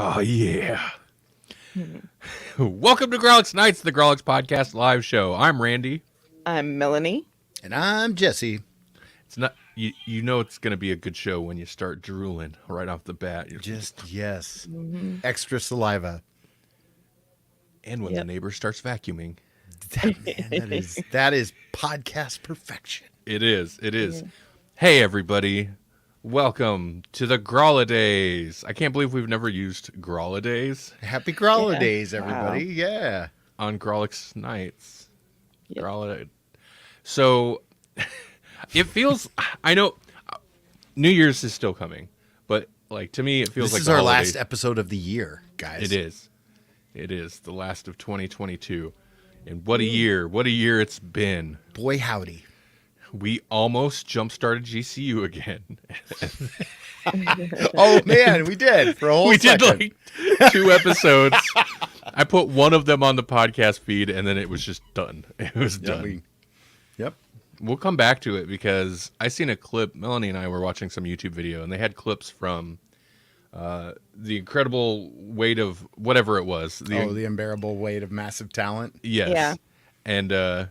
Oh, yeah. Welcome to Grawlix Nights, the Grawlix Podcast live show. I'm Randy. I'm Melanie. And I'm Jesse. It's not you know it's going to be a good show when you start drooling right off the bat. Yes. Extra saliva. And when the neighbor starts vacuuming. That is podcast perfection. It is. Yeah. Hey, everybody. Welcome to the Grawlidays. I can't believe we've never used Grawlidays. Happy Grawlidays, everybody. Wow. Yeah. On Grawlix Nights. Yep. Grawlid. So, it feels, I know New Year's is still coming, but like to me, it feels this like is our last episode of the year, guys. It is the last of 2022. And what a year it's been. Boy, howdy. We almost jump-started GCU again. Oh, man, we did. For a whole second. Did like 2 episodes. I put one of them on the podcast feed, and then it was just done. It was done. Yep. We'll come back to it because I seen a clip. Melanie and I were watching some YouTube video, and they had clips from the incredible weight of whatever it was. The unbearable weight of massive talent. Yes. Yeah. And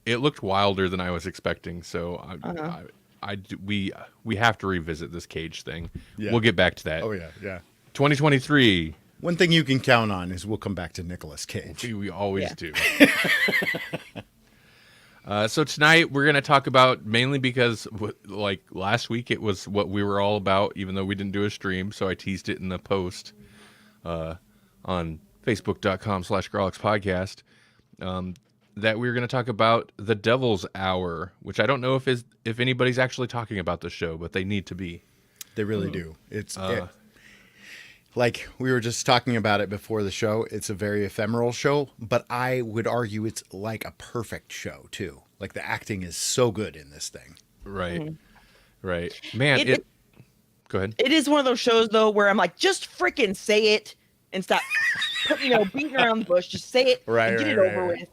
it looked wilder than I was expecting. So we have to revisit this Cage thing. Yeah. We'll get back to that. Oh yeah, yeah. 2023. One thing you can count on is we'll come back to Nicolas Cage. We always do. So tonight we're going to talk about, mainly because like last week it was what we were all about, even though we didn't do a stream. So I teased it in the post on facebook.com/Grawlix Podcast. That we were going to talk about The Devil's Hour, which I don't know if anybody's actually talking about the show, but they need to be. They really do. It's like we were just talking about it before the show. It's a very ephemeral show, but I would argue it's like a perfect show too. Like the acting is so good in this thing. Right. Mm-hmm. Right. Man, go ahead. It is one of those shows though where I'm like, just freaking say it and stop beating around the bush. Just say it and get it over with.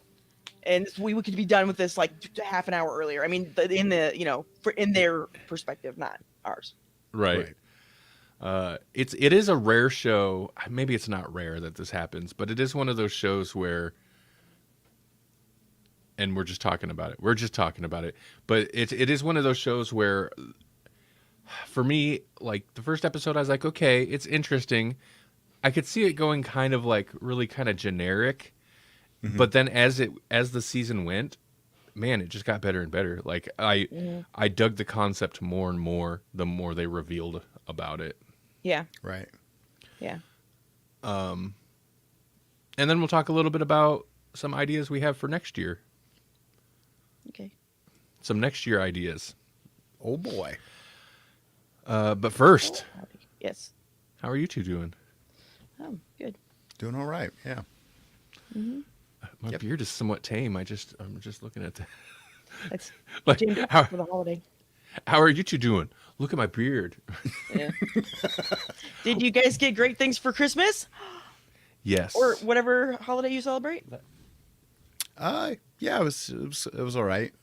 And we could be done with this like half an hour earlier. I mean, in their perspective, not ours. Right. It is a rare show. Maybe it's not rare that this happens, but it is one of those shows where, and we're just talking about it. But it is one of those shows where, for me, like the first episode, I was like, okay, it's interesting. I could see it going kind of like really kind of generic. Mm-hmm. But then as the season went, man, it just got better and better. Like I dug the concept more and more the more they revealed about it. Yeah. Right. Yeah. And then we'll talk a little bit about some ideas we have for next year. Okay. Some next year ideas. Oh boy. But first. Yes. How are you two doing? Oh, good. Doing all right. Yeah. Mm-hmm. My beard is somewhat tame. I'm just looking at that. That's like, for the holiday. How are you two doing? Look at my beard. Yeah. Did you guys get great things for Christmas? Yes. Or whatever holiday you celebrate? Yeah, it was all right.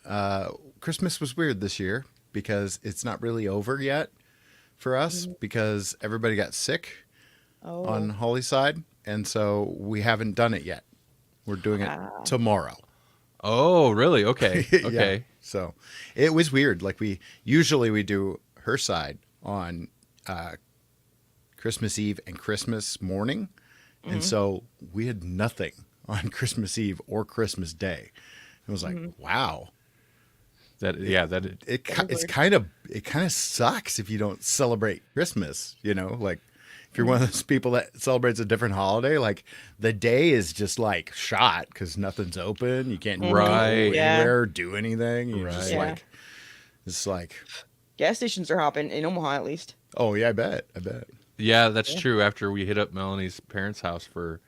Christmas was weird this year because it's not really over yet for us because everybody got sick on Holly's side, and so we haven't done it yet. We're doing it tomorrow. Oh, really? Okay. Okay. Yeah. So it was weird. Like we usually do her side on Christmas Eve and Christmas morning. Mm-hmm. And so we had nothing on Christmas Eve or Christmas Day. It was like, wow. It kind of sucks if you don't celebrate Christmas, like if you're one of those people that celebrates a different holiday, like the day is just like shot because nothing's open. You can't go anywhere, do anything. You're just like, it's like gas stations are hopping in Omaha at least. Oh yeah, I bet. Yeah, that's true. After we hit up Melanie's parents' house for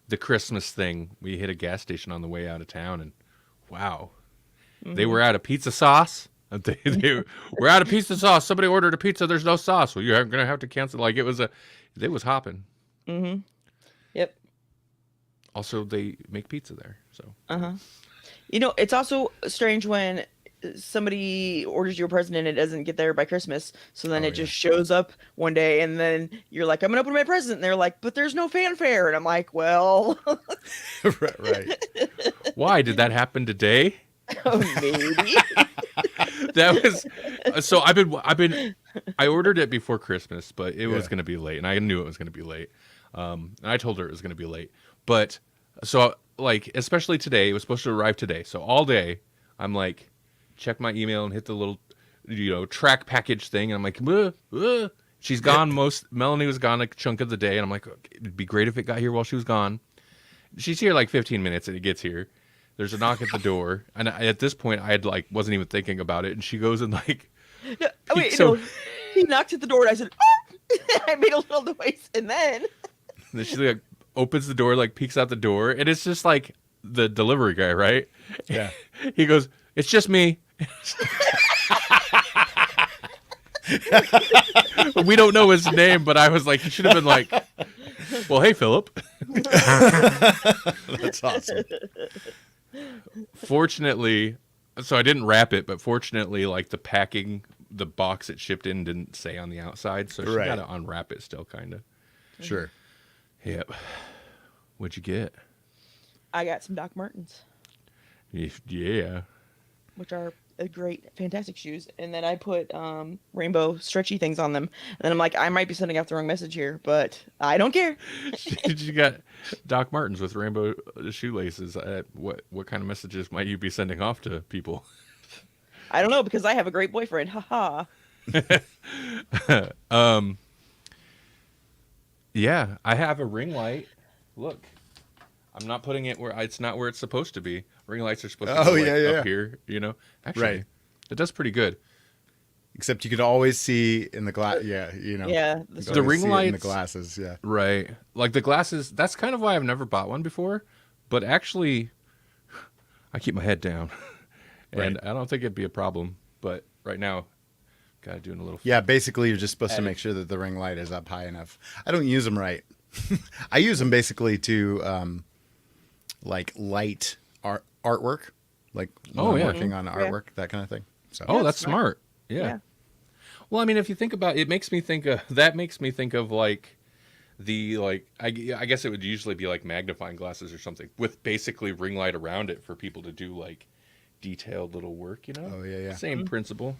the Christmas thing, we hit a gas station on the way out of town, and wow, they were out of pizza sauce. They were out of pizza sauce. Somebody ordered a pizza. There's no sauce. Well, you're gonna have to cancel. Like it was hopping. Mm-hmm. Yep. Also, they make pizza there, so. It's also strange when somebody orders you a present and it doesn't get there by Christmas. So then Oh, it just shows up one day and then you're like, I'm gonna open my present. And they're like, but there's no fanfare. And I'm like, well, right. Why did that happen today? maybe. That was so I ordered it before Christmas, but it was going to be late, and I knew it was going to be late. And I told her it was going to be late, but so like especially today, it was supposed to arrive today. So all day, I'm like, check my email and hit the little, track package thing, and I'm like, she's gone. Melanie was gone a chunk of the day, and I'm like, it'd be great if it got here while she was gone. She's here like 15 minutes, and it gets here. There's a knock at the door, and at this point, I had wasn't even thinking about it. And she goes and No, no, he knocked at the door, and I said, oh! I made a little noise, and then she opens the door, peeks out the door, and it's just like the delivery guy, right? Yeah. He goes, "It's just me." We don't know his name, but I was like, he should have been like, "Well, hey, Philip." That's awesome. Fortunately, so I didn't wrap it, but fortunately, the box it shipped in didn't say on the outside, so she got to unwrap it still, kind of. Sure. Yep. What'd you get? I got some Doc Martens, Yeah. which are great, fantastic shoes. And then I put rainbow stretchy things on them. And then I'm like, I might be sending out the wrong message here, but I don't care. You got Doc Martens with rainbow shoelaces. What kind of messages might you be sending off to people? I don't know, because I have a great boyfriend. Haha. Yeah, I have a ring light. Look, I'm not putting it where it's not where it's supposed to be. Ring lights are supposed to be up here, Actually, it does pretty good. Except you could always see in the glass. Yeah, Yeah, The ring lights in the glasses. Yeah. Right. Like the glasses, that's kind of why I've never bought one before. But actually, I keep my head down. And I don't think it'd be a problem. But right now, got to do a little. Yeah, basically, you're just supposed to make sure that the ring light is up high enough. I don't use them right. I use them basically to light artwork, when I'm working on artwork, that kind of thing. So. Oh, that's smart. Yeah. Well, I mean, if you think about it, it makes me think of I guess it would usually be like magnifying glasses or something with basically ring light around it for people to do detailed little work, Oh, yeah. Same principle.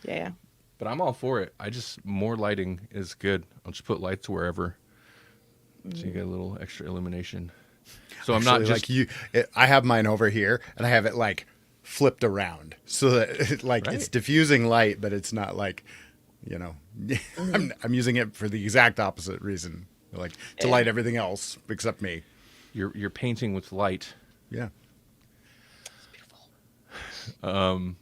Yeah. But I'm all for it. More lighting is good. I'll just put lights wherever. So you get a little extra illumination. So I'm not just I have mine over here, and I have it flipped around so that it's diffusing light, but it's not I'm using it for the exact opposite reason, to light everything else except me. You're painting with light. Yeah. It's beautiful.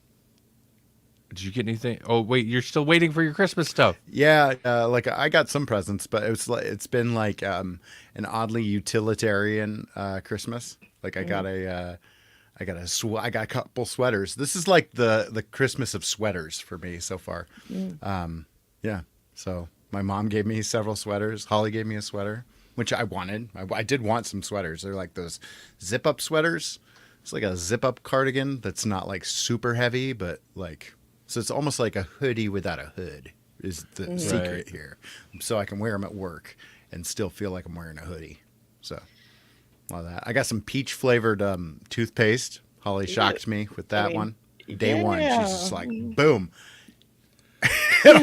Did you get anything? Oh wait, you're still waiting for your Christmas stuff. Yeah, I got some presents, but it's been an oddly utilitarian Christmas. I got I got a couple sweaters. This is the Christmas of sweaters for me so far. Yeah. So my mom gave me several sweaters. Holly gave me a sweater, which I wanted. I did want some sweaters. They're like those zip up sweaters. It's like a zip up cardigan that's not super heavy, but so it's almost like a hoodie without a hood is the secret here. So I can wear them at work and still feel like I'm wearing a hoodie. So a lot of that. I got some peach flavored toothpaste. Holly shocked me with that one. Day one, she's just like, boom. And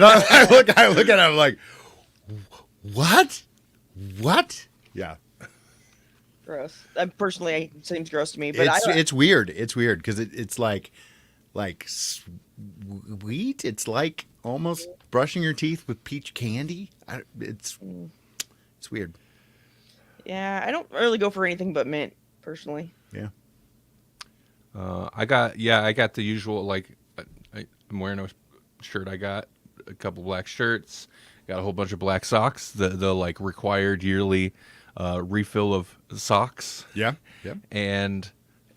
I look at it, I'm like, what? What? Yeah. Gross. Personally, it seems gross to me, but it's weird. It's weird because it's like sweet. It's like almost brushing your teeth with peach candy. It's weird. Yeah, I don't really go for anything but mint, personally. Yeah. I got the usual I'm wearing a shirt. I got a couple black shirts. Got a whole bunch of black socks. The required yearly refill of socks. Yeah. Yeah. And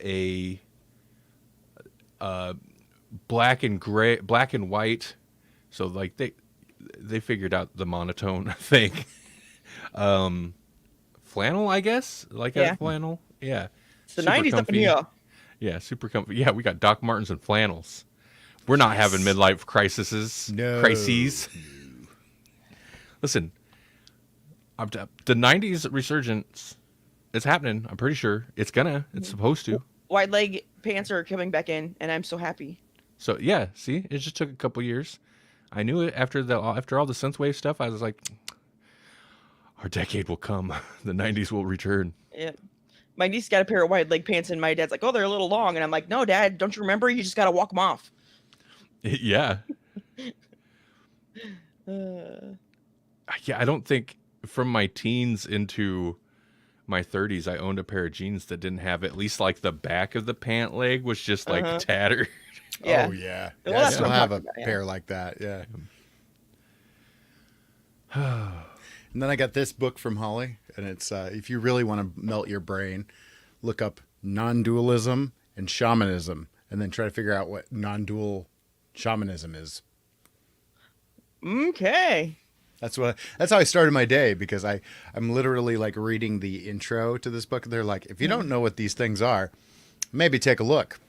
a black and white. So they figured out the monotone thing. Flannel, I guess. A flannel. Yeah. It's the Super 90s up in comfy. here. Yeah, super comfy. Yeah, we got Doc Martens and flannels. We're not having midlife crises. No. Crises. Listen, the 90s resurgence is happening. I'm pretty sure. It's supposed to. Wide leg pants are coming back in, and I'm so happy. So, yeah, see? It just took a couple years. I knew it after all the synthwave stuff. I was like, our decade will come. The 90s will return. Yeah. My niece got a pair of wide leg pants, and my dad's like, "Oh, they're a little long," and I'm like, "No, Dad, don't you remember? You just gotta walk them off." Yeah. Yeah, I don't think from my teens into my 30s, I owned a pair of jeans that didn't have at least like the back of the pant leg was just like tattered. Yeah. Oh yeah. Well, I that's still what I'm have a talking about, pair like that. Yeah. And then I got this book from Holly, and it's if you really want to melt your brain, look up non-dualism and shamanism, and then try to figure out what non-dual shamanism is. Okay. That's how I started my day, because I'm literally like reading the intro to this book. They're like, if you don't know what these things are, maybe take a look.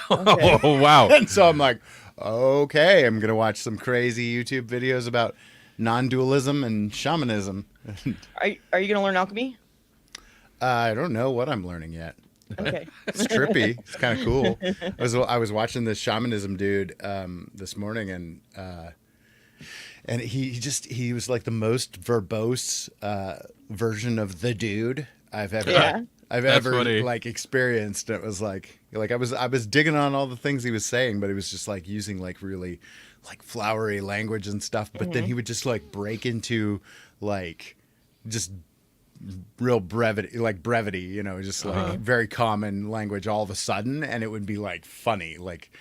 Okay. Oh, wow. And so I'm like, okay, I'm gonna watch some crazy YouTube videos about non-dualism and shamanism. Are you gonna learn alchemy? I don't know what I'm learning yet. Okay. It's trippy. It's kind of cool. I was watching this shamanism dude this morning, and he was like the most verbose version of the dude I've ever funny. like experienced. It was like I was digging on all the things he was saying, but he was just like using like really like flowery language and stuff. But then he would just like break into like just real brevity, you know, just like very common language all of a sudden, and it would be like funny, like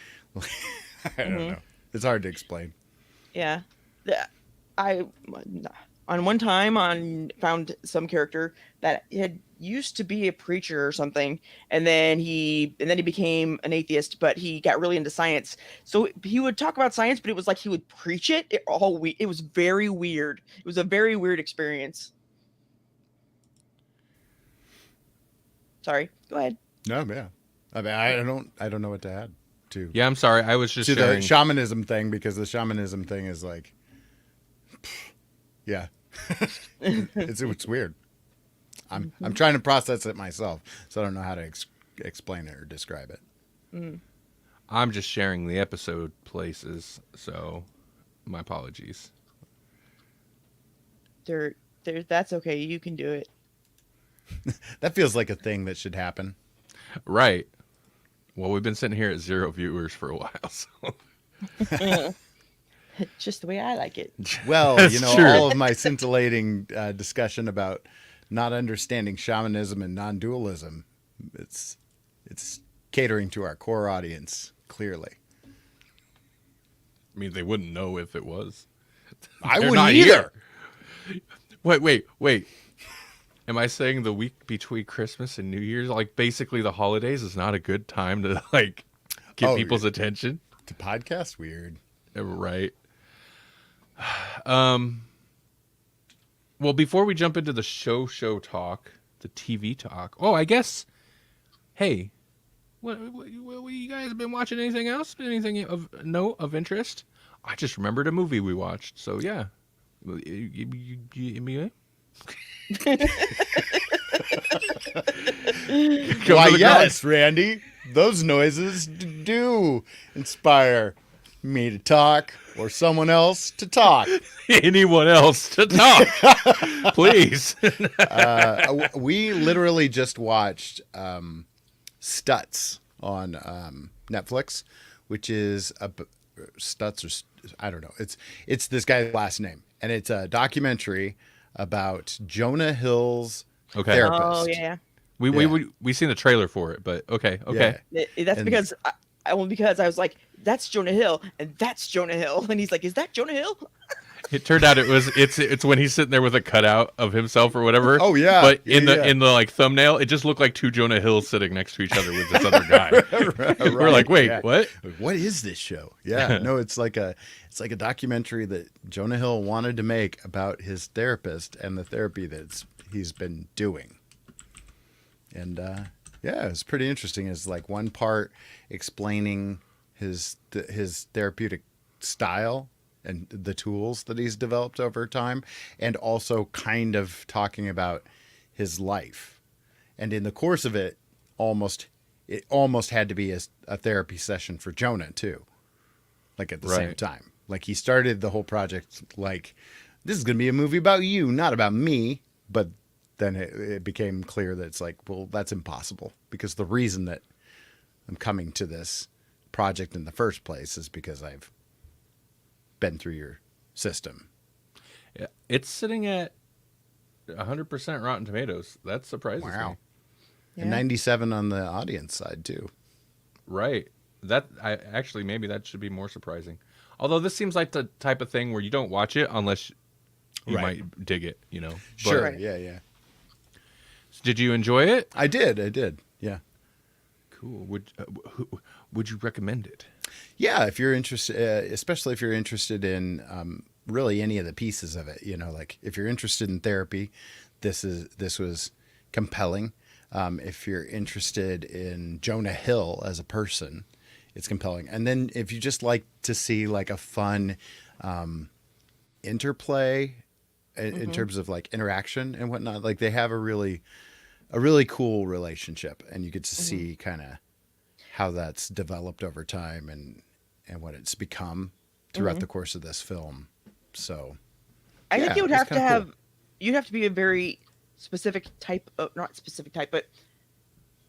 I don't know. It's hard to explain. Yeah. I on one time found some character that had used to be a preacher or something, and then he became an atheist, but he got really into science. So he would talk about science, but it was like he would preach it. It was very weird. It was a very weird experience. Sorry, go ahead. No, yeah. I mean, I don't know what to add to. Yeah, I'm sorry. I was just to sharing. the shamanism thing, because the shamanism thing is like, yeah, it's weird. I'm trying to process it myself, so I don't know how to explain it or describe it. I'm just sharing the episode places, so my apologies. That's okay. You can do it. That feels like a thing that should happen. Right. Well, we've been sitting here at 0 viewers for a while, so. Just the way I like it. Well, That's you know, true. all of my scintillating discussion about not understanding shamanism and non-dualism, it's catering to our core audience, clearly. I mean, they wouldn't know if it was. I They're wouldn't not either. here. Wait. Am I saying the week between Christmas and New Year's, like basically the holidays, is not a good time to like get Oh, people's attention? To podcast, weird. Right. Well, before we jump into the show talk, the TV talk. Oh, I guess. Hey, what you guys been watching? Anything else? Anything of note, of interest? I just remembered a movie we watched. So yeah. Why, yes, Randy. Those noises do inspire me to talk, or someone else to talk. Anyone else to talk, please. We literally just watched Stutz on Netflix, which is Stutz, or I don't know. It's this guy's last name, and it's a documentary about Jonah Hill's therapist. Oh yeah. We seen the trailer for it, but okay. That's because I was like, that's Jonah Hill, and that's Jonah Hill, and he's like, is that Jonah Hill? It turned out it's when he's sitting there with a cutout of himself or whatever. Oh yeah. But in the like thumbnail, it just looked like two Jonah Hills sitting next to each other with this other guy. Right, We're like, wait, yeah. what? What is this show? Yeah, no, it's like a documentary that Jonah Hill wanted to make about his therapist and the therapy that he's been doing. And Yeah, it's pretty interesting. It's like one part explaining his therapeutic style and the tools that he's developed over time, and also kind of talking about his life. And in the course of it, it almost had to be a therapy session for Jonah too, like at the same time. Like he started the whole project like, this is going to be a movie about you, not about me. But then it became clear that it's like, well, that's impossible, because the reason that I'm coming to this project in the first place is because I've been through your system. Yeah, it's sitting at 100% Rotten Tomatoes. That surprises me. Yeah. And 97 on the audience side too. Right. Maybe that should be more surprising. Although this seems like the type of thing where you don't watch it unless you might dig it, you know. Sure. Yeah. Did you enjoy it? I did. Yeah. Cool. Would you recommend it? Yeah, if you're interested, especially if you're interested in really any of the pieces of it, you know, like if you're interested in therapy, this was compelling. If you're interested in Jonah Hill as a person, it's compelling. And then if you just like to see like a fun interplay in terms of like interaction and whatnot, like they have a really cool relationship, and you get to see kind of how that's developed over time and what it's become throughout the course of this film. So I think you would have to have, you'd have to be a very specific type of, not specific type, but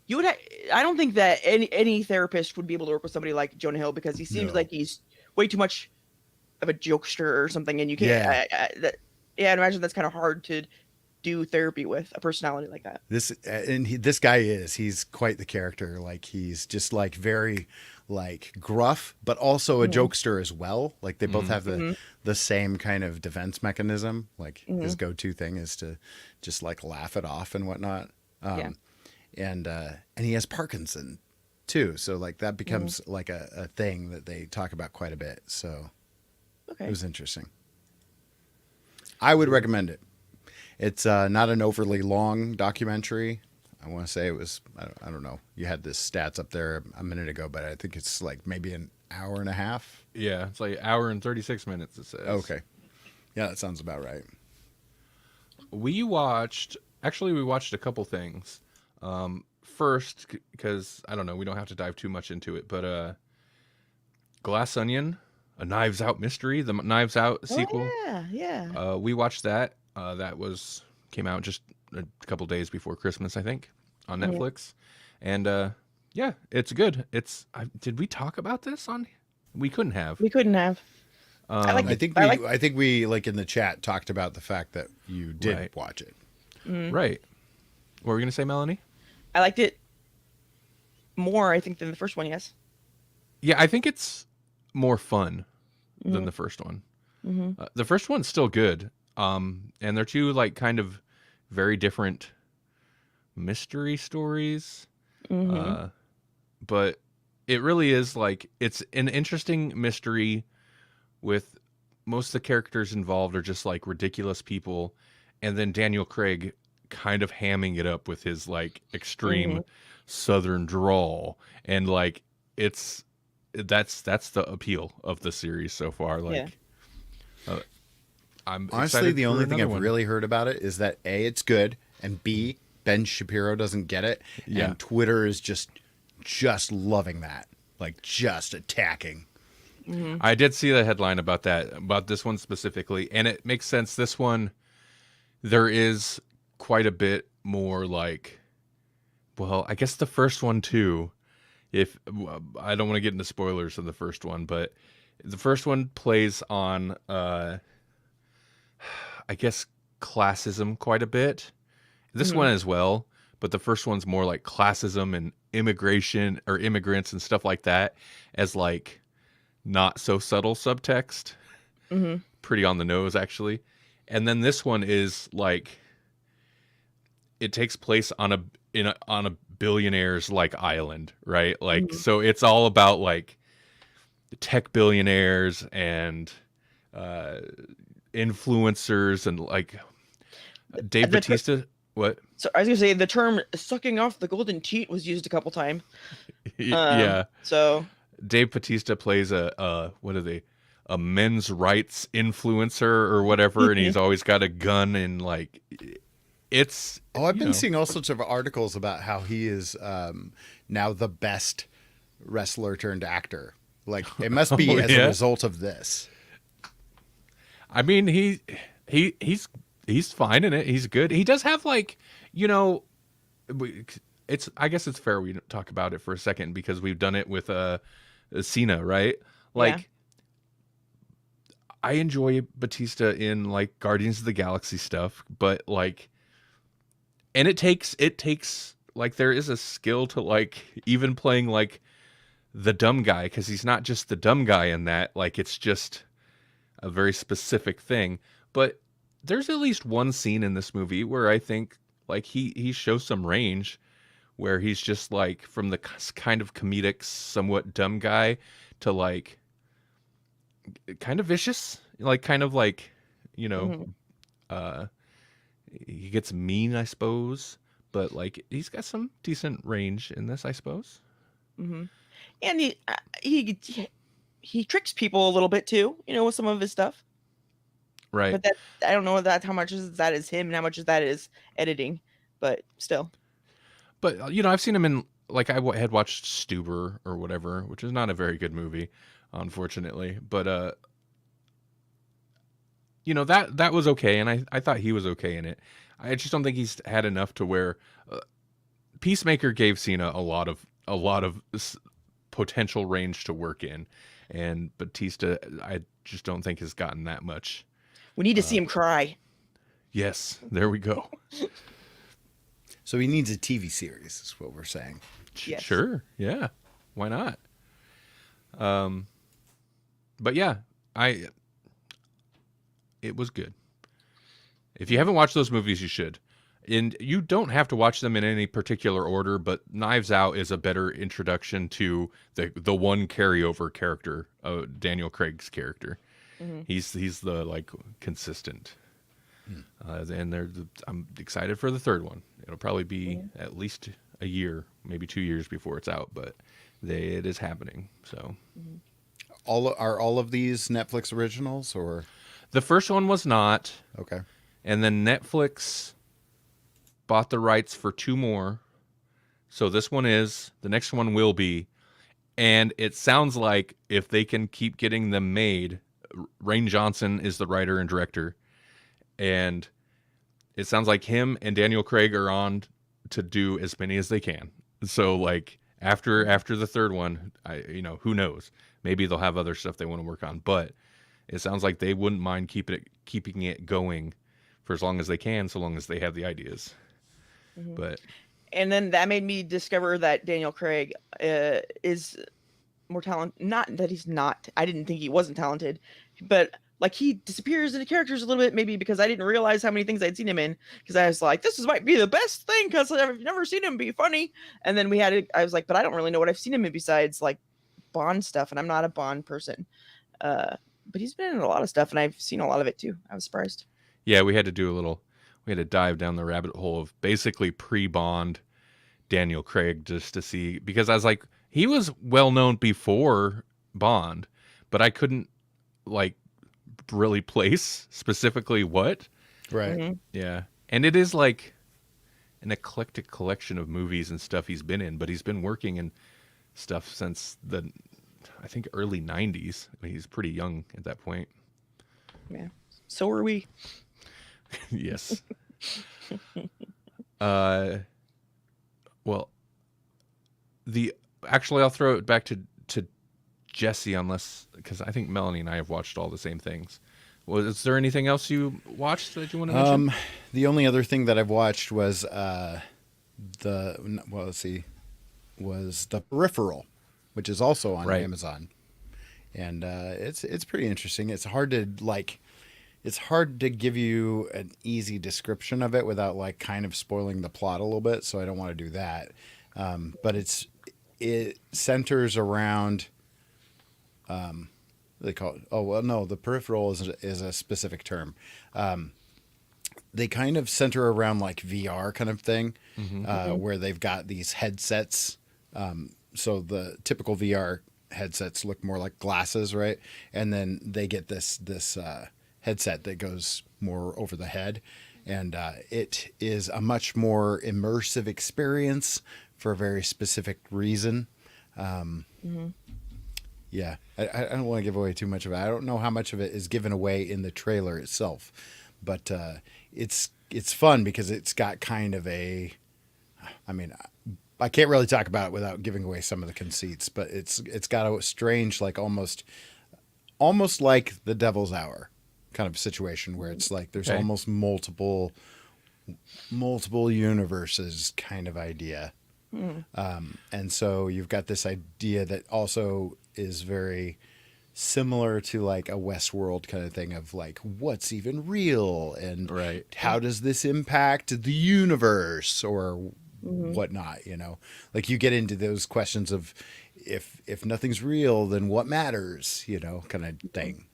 you would I don't think that any therapist would be able to work with somebody like Jonah Hill, because he seems like he's way too much of a jokester or something, and you can't I'd imagine that's kind of hard to do therapy with a personality like that. This guy he's quite the character. Like he's just like very like gruff, but also a jokester as well. Like they both have the same kind of defense mechanism. Like his go-to thing is to just like laugh it off and whatnot. And he has Parkinson too. So like that becomes like a thing that they talk about quite a bit. So it was interesting. I would recommend it. It's not an overly long documentary. I want to say it was, I don't know. You had this stats up there a minute ago, but I think it's like maybe an hour and a half. Yeah, it's like an hour and 36 minutes, it says. Okay. Yeah, that sounds about right. We watched a couple things. First, because, I don't know, we don't have to dive too much into it, but Glass Onion, a Knives Out mystery, the Knives Out sequel. Yeah. We watched that. That came out just a couple days before Christmas, I think, on Netflix. And yeah, it's good. Did we talk about this on? We couldn't have. I think we like in the chat talked about the fact that you did watch it. Right. What were we gonna say, Melanie? I liked it more, I think, than the first one. Yes. Yeah, I think it's more fun than the first one. The first one's still good. And they're two like kind of very different mystery stories. But it really is like, it's an interesting mystery with most of the characters involved are just like ridiculous people. And then Daniel Craig kind of hamming it up with his like extreme Southern drawl. And like, that's the appeal of the series so far. Like, I'm honestly, the only thing I've really heard about it is that A, it's good, and B, Ben Shapiro doesn't get it, and Twitter is just loving that, like just attacking. I did see the headline about that, about this one specifically, and it makes sense. This one, there is quite a bit more like, well, I guess the first one too. If I don't want to get into spoilers of the first one, but the first one plays on I guess classism quite a bit. This one as well, but the first one's more like classism and immigration or immigrants and stuff like that as like not so subtle subtext. Pretty on the nose actually. And then this one is like it takes place on a billionaire's like island, right? Like so it's all about like tech billionaires and influencers and like Dave Bautista. What? So I was gonna say the term "sucking off the golden teat" was used a couple times. Yeah. So Dave Bautista plays a what are they? A men's rights influencer or whatever, and he's always got a gun and like it's. I've been seeing all sorts of articles about how he is now the best wrestler turned actor. Like it must be as a result of this. I mean, he's fine in it. He's good. He does have like, it's. I guess it's fair we talk about it for a second because we've done it with Cena, right? Like, yeah. I enjoy Batista in like Guardians of the Galaxy stuff, but like, and it takes like there is a skill to like even playing like the dumb guy because he's not just the dumb guy in that. Like, it's just a very specific thing. But there's at least one scene in this movie where I think like he shows some range where he's just like from the kind of comedic, somewhat dumb guy to like kind of vicious, like kind of like, uh, he gets mean, I suppose, but like he's got some decent range in this, I suppose. Mm-hmm. And he tricks people a little bit too, with some of his stuff. Right. But that I don't know how much is that is him and how much of that is editing, but still. But I've seen him in like I had watched Stuber or whatever, which is not a very good movie, unfortunately. But that was okay, and I thought he was okay in it. I just don't think he's had enough to where Peacemaker gave Cena a lot of potential range to work in, and Batista I just don't think has gotten that much. We need to see him cry. Yes, there we go. So he needs a TV series, is what we're saying. Yes. Sure, yeah, why not? But yeah, it was good. If you haven't watched those movies, you should. And you don't have to watch them in any particular order, but Knives Out is a better introduction to the one carryover character, Daniel Craig's character. Mm-hmm. He's the like consistent, and I'm excited for the third one. It'll probably be at least a year, maybe 2 years before it's out, but it is happening. So, are all of these Netflix originals or? The first one was not. Okay. And then Netflix bought the rights for 2 more. So this one is, the next one will be. And it sounds like if they can keep getting them made, Rain Johnson is the writer and director. And it sounds like him and Daniel Craig are on to do as many as they can. So like after the third one, who knows? Maybe they'll have other stuff they want to work on, but it sounds like they wouldn't mind keeping it going for as long as they can, so long as they have the ideas. Mm-hmm. And then that made me discover that Daniel Craig is more talented. Not that he's not. I didn't think he wasn't talented, but like he disappears into characters a little bit, maybe because I didn't realize how many things I'd seen him in. Because I was like, might be the best thing because I've never seen him be funny. And then I was like, but I don't really know what I've seen him in besides like Bond stuff, and I'm not a Bond person. But he's been in a lot of stuff, and I've seen a lot of it too. I was surprised. Yeah, we had to dive down the rabbit hole of basically pre-Bond Daniel Craig just to see, because I was like, he was well known before Bond, but I couldn't like really place specifically what. Right. Mm-hmm. Yeah. And it is like an eclectic collection of movies and stuff he's been in, but he's been working in stuff since I think early 90s. I mean, he's pretty young at that point. Yeah. So are we. Yes. Well, I'll throw it back to Jesse, unless, because I think Melanie and I have watched all the same things. Is there anything else you watched that you want to mention? The only other thing that I've watched was The Peripheral, which is also on Amazon, and it's pretty interesting. It's hard to give you an easy description of it without like kind of spoiling the plot a little bit, so I don't want to do that. But it centers around they call it, the peripheral is a specific term. they kind of center around like VR kind of thing, Mm-hmm. where they've got these headsets. So the typical VR headsets look more like glasses, right? And then they get this headset that goes more over the head, and it is a much more immersive experience for a very specific reason. Yeah, I don't want to give away too much of it. I don't know how much of it is given away in the trailer itself, but it's fun because it's got kind of a, I mean, I can't really talk about it without giving away some of the conceits, but it's got a strange, like almost like the Devil's Hour kind of situation where it's like there's Okay. almost multiple universes kind of idea. And so you've got this idea that also is very similar to like a Westworld kind of thing of like what's even real and Right. how does this impact the universe or whatnot, you know? Like you get into those questions of if nothing's real, then what matters, you know, kind of thing.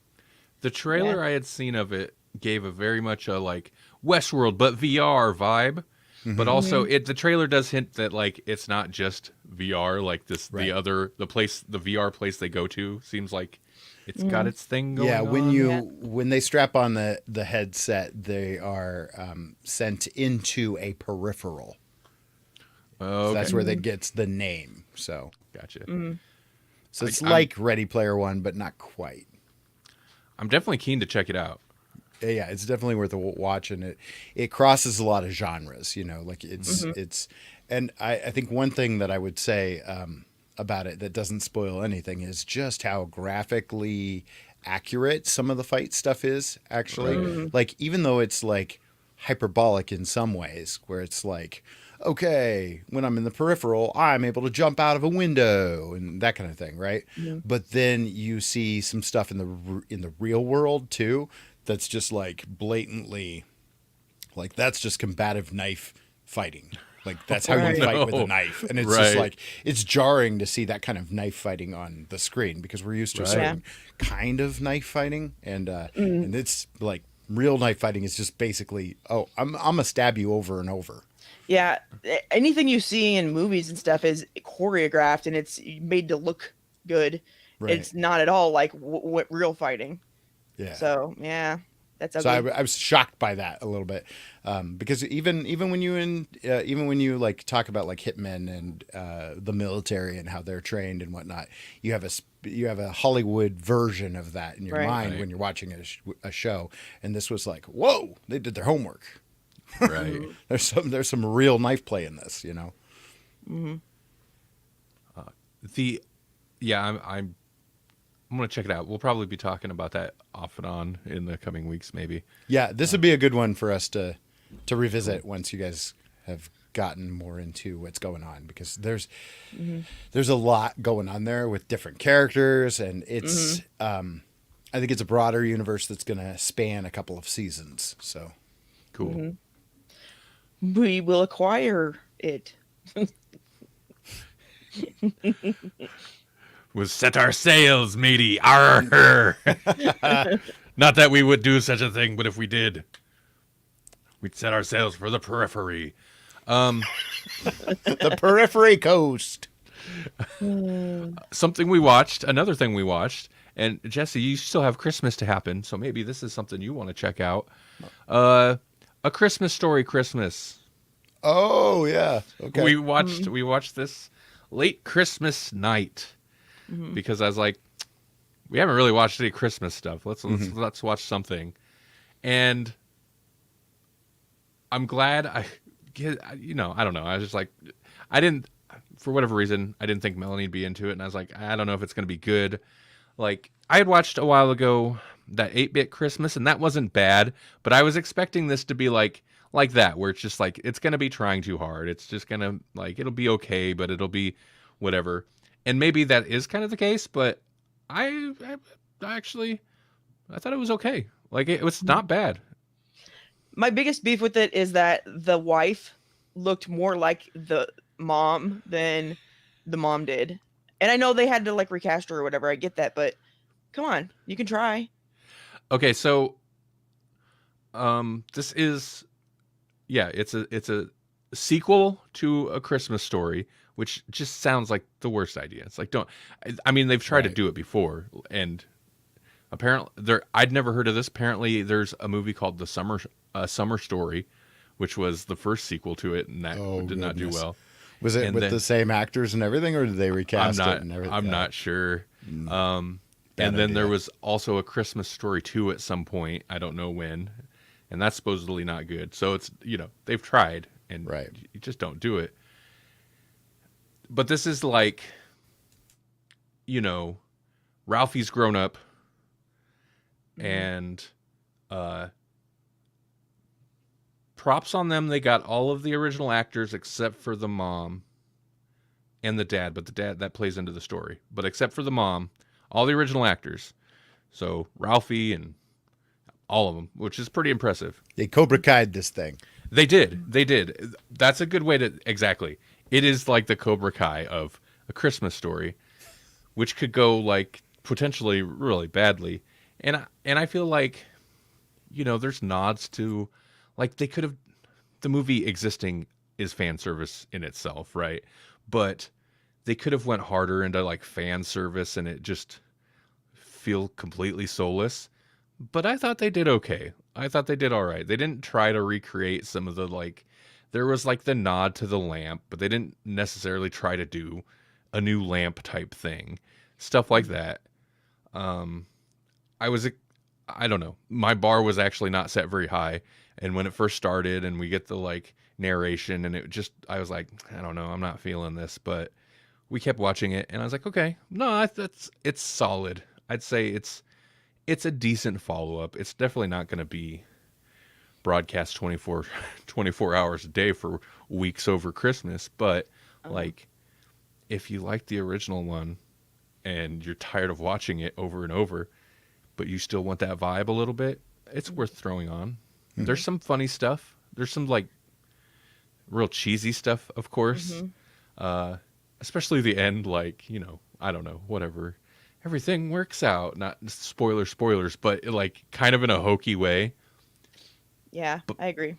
The trailer I had seen of it gave a very much a like Westworld but VR vibe. But also the trailer does hint that like it's not just VR, like this Right. the VR place they go to seems like it's got its thing going Yeah, when on. when they strap on the headset, they are sent into a peripheral. Oh, So that's where that gets the name. So gotcha. so it's I'm- like Ready Player One, but not quite. I'm definitely keen to check it out. Yeah, it's definitely worth a watch, and it crosses a lot of genres. You know, like it's and I think one thing that I would say about it that doesn't spoil anything is just how graphically accurate some of the fight stuff is. Actually, like even though it's like hyperbolic in some ways, where it's like, okay, when I'm in the peripheral, I'm able to jump out of a window and that kind of thing, right? But then you see some stuff in the real world too. That's just like blatantly, like that's just combative knife fighting. Like that's how Right. you fight with No. a knife, and it's just Right. like it's jarring to see that kind of knife fighting on the screen because we're used to a Right. certain kind of knife fighting, and it's like real knife fighting is just basically, oh, I'm gonna stab you over and over. Yeah, anything you see in movies and stuff is choreographed and it's made to look good. Right. It's not at all like what real fighting. Yeah. So yeah, that's So ugly. I was shocked by that a little bit, because even when you like talk about like hitmen and the military and how they're trained and whatnot, you have a Hollywood version of that in your Right. mind Right. when you're watching a show, and this was like, whoa, they did their homework. Right. There's some real knife play in this, you know. I'm gonna check it out. We'll probably be talking about that off and on in the coming weeks, maybe. Yeah, this would be a good one for us to revisit once you guys have gotten more into what's going on, because there's a lot going on there with different characters, and it's I think it's a broader universe that's going to span a couple of seasons. So Cool. We will acquire it. We'll set our sails, matey. Arr! Not that we would do such a thing, but if we did, we'd set our sails for the periphery. the Periphery Coast. Another thing we watched, and Jesse, you still have Christmas to happen, so maybe this is something you want to check out. A Christmas Story Christmas. Oh yeah. Okay. We watched this late Christmas night because I was like, we haven't really watched any Christmas stuff. Let's watch something. And I'm glad I don't know. I was just like, for whatever reason, I didn't think Melanie would be into it. And I was like, I don't know if it's going to be good. Like, I had watched a while ago that 8-Bit Christmas, and that wasn't bad, but I was expecting this to be like that, where it's just like, it's going to be trying too hard. It's just going to, like, it'll be okay, but it'll be whatever. And maybe that is kind of the case, but I actually, I thought it was okay. Like, it was not bad. My biggest beef with it is that the wife looked more like the mom than the mom did. And I know they had to like recast her or whatever. I get that, but come on, you can try. Okay, so this is Yeah, it's a sequel to A Christmas Story, which just sounds like the worst idea. It's like don't. I mean, they've tried to do it before, and apparently I'd never heard of this. Apparently, there's a movie called The Summer Story, which was the first sequel to it, and that did not do well. Was it And with then- the same actors and everything, or did they recast it and everything? I'm not sure. Bad And then there idea. was also A Christmas Story 2 at some point. I don't know when. And that's supposedly not good. So it's, they've tried and Right. you just don't do it. But this is like, Ralphie's grown up and props on them. They got all of the original actors except for the mom and the dad, but the dad that plays into the story. But except for the mom, all the original actors. So Ralphie and all of them, which is pretty impressive. They Cobra Kai'd this thing. They did. That's a good way to exactly. It is like the Cobra Kai of A Christmas Story, which could go like potentially really badly. And I feel like, there's nods to, like they could have, the movie existing is fan service in itself, right? But they could have went harder into like fan service and it just feel completely soulless. But I thought they did okay. I thought they did all right. They didn't try to recreate some of the like, there was like the nod to the lamp, but they didn't necessarily try to do a new lamp type thing, stuff like that. I don't know. My bar was actually not set very high. And when it first started and we get the like narration and I was like, I don't know, I'm not feeling this, but we kept watching it and I was like, okay, no, it's solid. I'd say it's a decent follow-up. It's definitely not going to be broadcast 24 hours a day for weeks over Christmas, but like if you like the original one and you're tired of watching it over and over, but you still want that vibe a little bit, it's worth throwing on. There's some funny stuff. There's some like real cheesy stuff, of course. Especially the end, like, I don't know, whatever. Everything works out. Not spoilers, but like kind of in a hokey way. Yeah, I agree.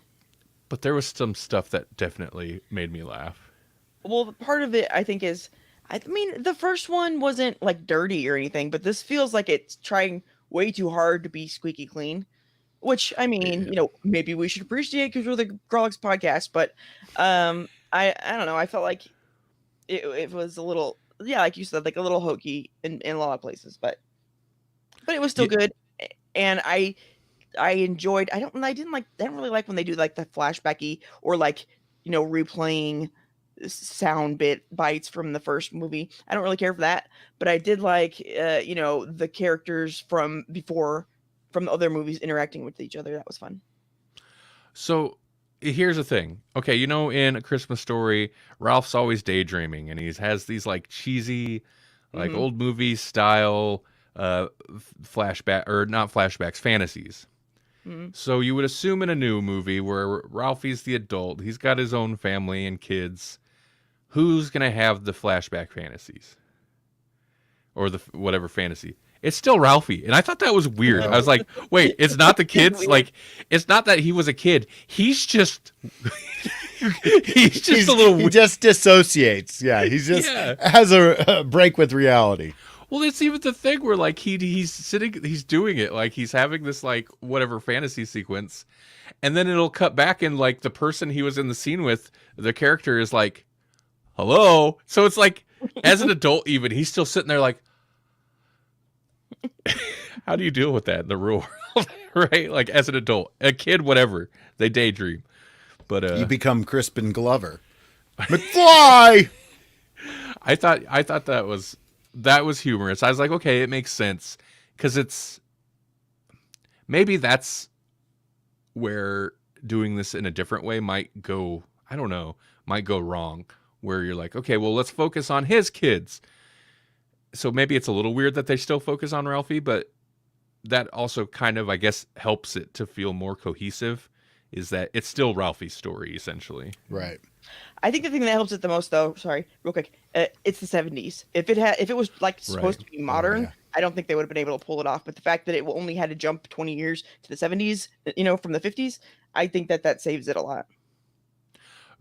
But there was some stuff that definitely made me laugh. Well, part of it, I think, is, I mean, the first one wasn't like dirty or anything, but this feels like it's trying way too hard to be squeaky clean. Which, I mean, maybe we should appreciate because we're the Grawlix podcast. But I don't know. I felt like it was a little, yeah, like you said, like a little hokey in a lot of places, but it was still good. And I enjoyed. I don't really like when they do like the flashbacky or like replaying sound bites from the first movie. I don't really care for that, but I did like the characters from before, from the other movies interacting with each other. That was fun. So here's the thing. Okay, in A Christmas Story, Ralph's always daydreaming and he has these like cheesy, like old movie style flashback, or not flashbacks, fantasies. So you would assume in a new movie where Ralphie's the adult, he's got his own family and kids, who's going to have the flashback fantasies? Or the whatever fantasy. It's still Ralphie. And I thought that was weird. I was like, wait, it's not the kids? Like, it's not that he was a kid. He's just he's a little He just dissociates. Yeah, he just has a break with reality. Well, it's even the thing where like he's sitting, he's doing it, like he's having this like whatever fantasy sequence, and then it'll cut back and like the person he was in the scene with, the character is like, hello. So it's like, as an adult even, he's still sitting there like, how do you deal with that in the real world? Right? Like as an adult, a kid, whatever, they daydream. But you become Crispin Glover. McFly! I thought that was humorous. I was like, okay, it makes sense because maybe that's where doing this in a different way might go, I don't know, might go wrong, where you're like, okay, well, let's focus on his kids. So maybe it's a little weird that they still focus on Ralphie, but that also kind of, I guess, helps it to feel more cohesive, is that it's still Ralphie's story, essentially. Right. I think the thing that helps it the most, though, sorry, real quick, it's the 70s. If it was like supposed to be modern, I don't think they would have been able to pull it off. But the fact that it only had to jump 20 years to the 70s, from the 50s, I think that saves it a lot.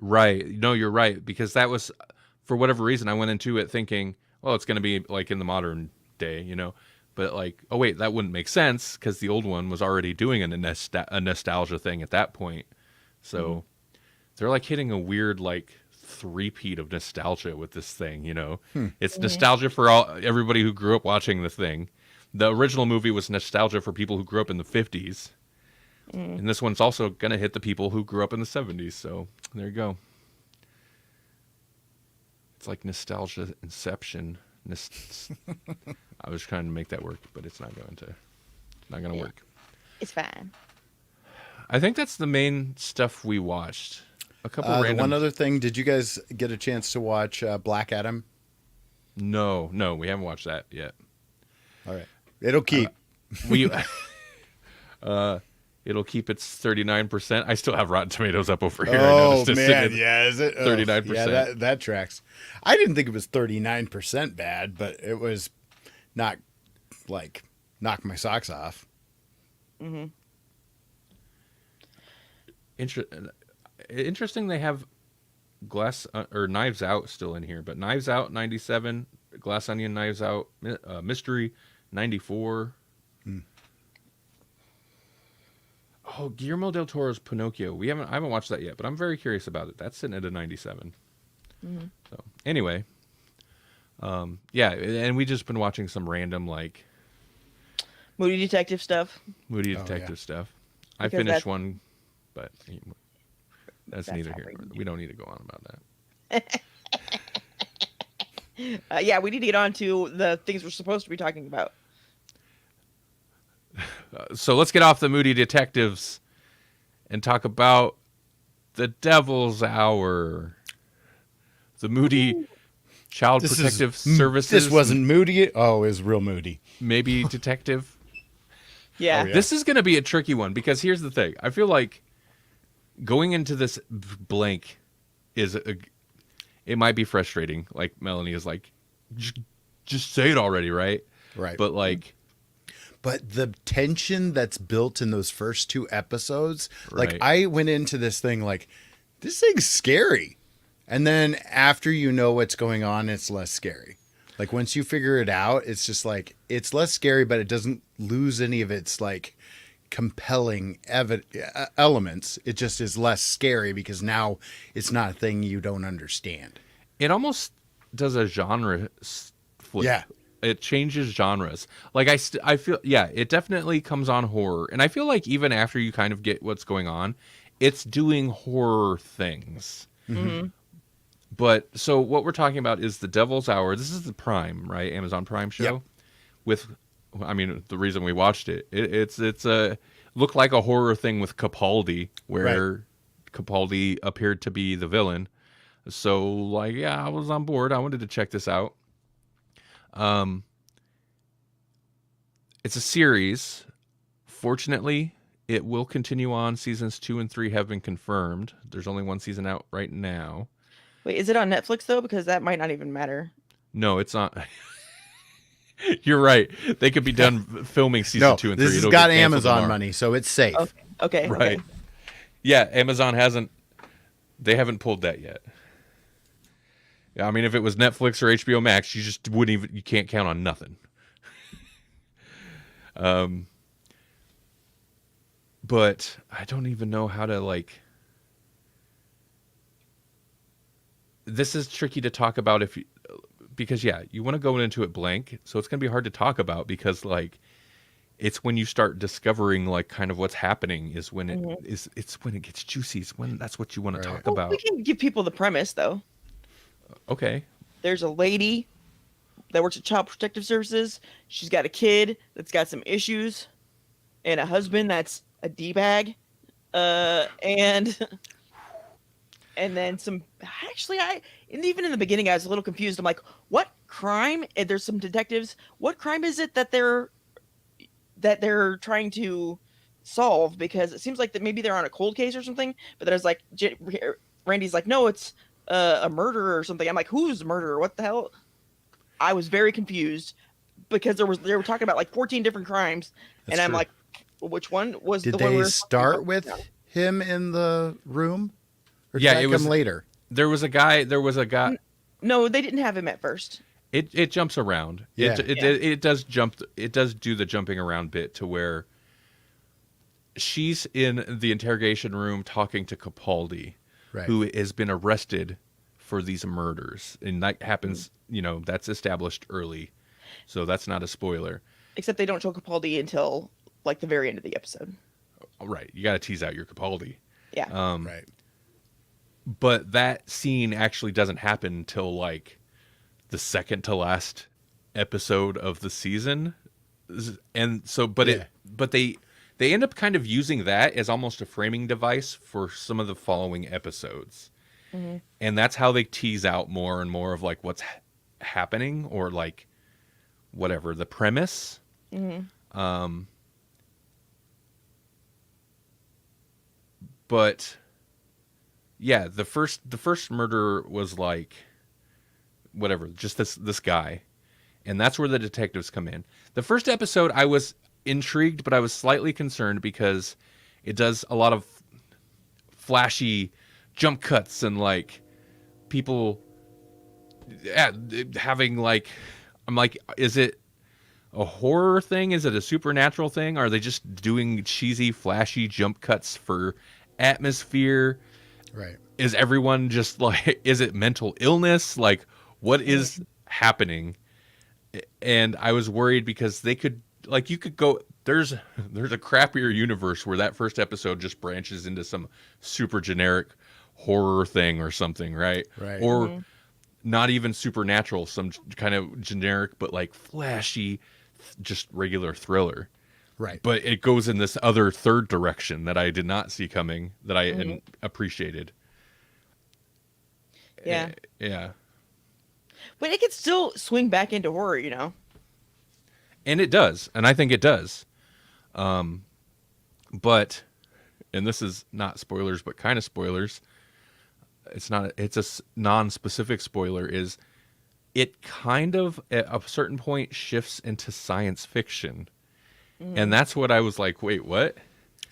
Right. No, you're right, because that was, for whatever reason, I went into it thinking, well, it's going to be like in the modern day, but like, oh wait, that wouldn't make sense because the old one was already doing a nostalgia thing at that point. So they're like hitting a weird like three-peat of nostalgia with this thing. It's nostalgia for everybody who grew up watching the thing. The original movie was nostalgia for people who grew up in the 50s. And this one's also going to hit the people who grew up in the 70s. So there you go. It's like nostalgia inception. I was trying to make that work, but it's not going to work. It's fine. I think that's the main stuff we watched. A couple random. One other thing, did you guys get a chance to watch Black Adam? No, we haven't watched that yet. All right. It'll keep. It'll keep its 39%. I still have Rotten Tomatoes up over here. Oh, man. Yeah, is it? 39%. Yeah, that tracks. I didn't think it was 39% bad, but it was not like knock my socks off. Mm-hmm. Interesting they have Glass or Knives Out still in here, but Knives Out 97, Glass Onion, Knives Out, Mystery 94. Oh, Guillermo del Toro's Pinocchio. I haven't watched that yet, but I'm very curious about it. That's sitting at a 97. So anyway, yeah, and we just been watching some random like Moody Detective stuff. Stuff. I finished one, but that's neither here. We don't need to go on about that. Yeah, we need to get on to the things we're supposed to be talking about. So let's get off the Moody Detectives and talk about the Devil's Hour. The Moody Child Protective Services. This wasn't Moody. Oh, it was real Moody. Maybe Detective. Yeah. This is going to be a tricky one because here's the thing. I feel like going into this blank it might be frustrating. Like Melanie is like, just say it already, right? Right. But the tension that's built in those first two episodes, right. like I went into this thing like, this thing's scary. And then after you know what's going on, it's less scary. Like once you figure it out, it's just like, it's less scary, but it doesn't lose any of its like compelling elements. It just is less scary because now it's not a thing you don't understand. It almost does a genre flip. Yeah. It changes genres. Like I feel, yeah, it definitely comes on horror. And I feel like even after you kind of get what's going on, it's doing horror things. Mm-hmm. But so what we're talking about is The Devil's Hour. This is the Prime, right? Amazon Prime show. Yep. The reason we watched it's a looked like a horror thing with Capaldi, where Capaldi appeared to be the villain. So like, yeah, I was on board. I wanted to check this out. It's a series. Fortunately, it will continue on. Seasons 2 and 3 have been confirmed. There's only one season out right now. Wait, is it on Netflix though? Because that might not even matter. No, it's not. You're right. They could be done filming season 2 and 3. This has got Amazon money, so it's safe. Okay. Right. Okay. Yeah, Amazon they haven't pulled that yet. I mean, if it was Netflix or HBO Max, you can't count on nothing. But I don't even know how to like. This is tricky to talk about because you want to go into it blank, so it's going to be hard to talk about because like it's when you start discovering like kind of what's happening is when it's when it gets juicy. It's when that's what you want to talk about. We can give people the premise though. Okay. There's a lady that works at Child Protective Services. She's got a kid that's got some issues, and a husband that's a d-bag, and then some. Actually, and even in the beginning, I was a little confused. I'm like, what crime? And there's some detectives. What crime is it that they're trying to solve? Because it seems like that maybe they're on a cold case or something. But then I was like, Randy's like, no, it's a murderer or something. I'm like, who's the murderer? What the hell? I was very confused because they were talking about like 14 different crimes, and I'm like, well, which one was Did the one? Did they start with him in the room? Or Yeah, did that it was come later? There was a guy. No, they didn't have him at first. It jumps around. Yeah. It does jump. It does do the jumping around bit to where she's in the interrogation room talking to Capaldi, Right. who has been arrested for these murders, and that happens. That's established early, so that's not a spoiler. Except they don't show Capaldi until like the very end of the episode. Right, you got to tease out your Capaldi. Yeah. Right. But that scene actually doesn't happen until like the second to last episode of the season, and so Yeah. they end up kind of using that as almost a framing device for some of the following episodes. Mm-hmm. And that's how they tease out more and more of like what's happening, or like whatever the premise. Mm-hmm. But yeah, the first murder was like whatever, just this guy, and that's where the detectives come in. The first episode, I was intrigued, but I was slightly concerned because it does a lot of flashy jump cuts and like people having like, I'm like, is it a horror thing? Is it a supernatural thing? Are they just doing cheesy, flashy jump cuts for atmosphere? Right. Is everyone just like, is it mental illness? Like, what is happening? And I was worried because they could, like, you could go, there's a crappier universe where that first episode just branches into some super generic horror thing or something, right? Right. Or not even supernatural, some kind of generic but like flashy, just regular thriller. Right. But it goes in this other third direction that I did not see coming, that I appreciated. Yeah. Yeah. But it could still swing back into horror, And it does. And I think it does. But, and this is not spoilers, but kind of spoilers. It's a non-specific spoiler, is it kind of at a certain point shifts into science fiction. And that's what I was like, wait, what?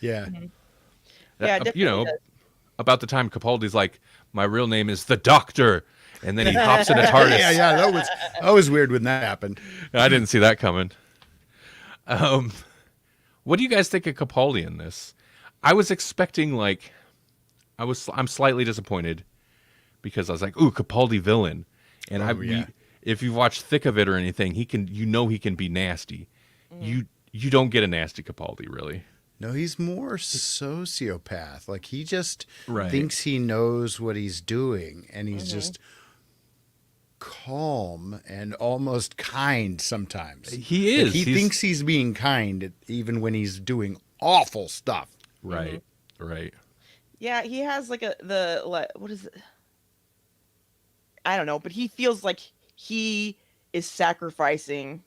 Yeah. Yeah, it definitely does. About the time Capaldi's like, my real name is the Doctor. And then he hops in a TARDIS. Yeah. That was weird when that happened. I didn't see that coming. What do you guys think of Capaldi in this? I was expecting like, I'm slightly disappointed because I was like, ooh, Capaldi villain. And if you watch Thick of It or anything, he can be nasty. You don't get a nasty Capaldi, really. No, he's more sociopath. Like he just Right. thinks he knows what he's doing, and he's just calm and almost kind sometimes. He Like, is. he thinks he's being kind even when he's doing awful stuff. Right. Right. Yeah, he has like what is it? I don't know, but he feels like he is sacrificing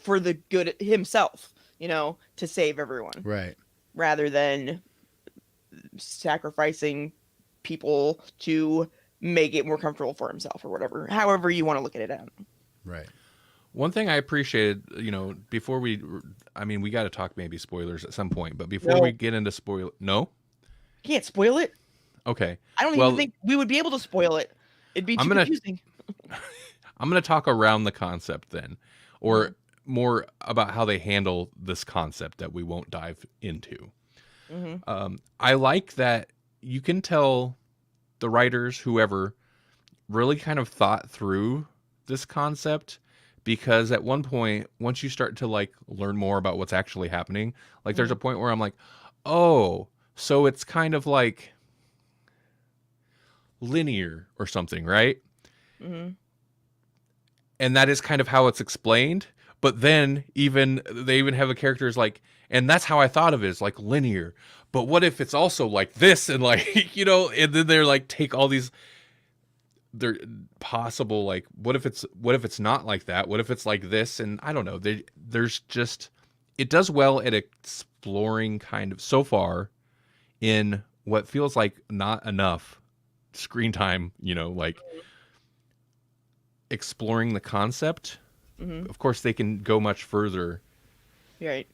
for the good himself, to save everyone, Right. rather than sacrificing people to make it more comfortable for himself or whatever. However you want to look at it out. Right. One thing I appreciated, before we got to talk maybe spoilers at some point, but before we get into no? Can't spoil it. Okay. I don't even think we would be able to spoil it. It'd be too confusing. I'm going to talk around the concept then, or more about how they handle this concept that we won't dive into. I like that you can tell the writers, whoever, really kind of thought through this concept, because at one point, once you start to like learn more about what's actually happening, like there's a point where I'm like, oh, so it's kind of like linear or something, right? And that is kind of how it's explained. But then they even have a character is like, and that's how I thought of it, is like linear. But what if it's also like this, and like, and then they're like, take all these, they're possible, like, what if it's not like that? What if it's like this? And I don't know. There's just, it does well at exploring kind of so far in what feels like not enough screen time, like exploring the concept. Of course, they can go much further. Right.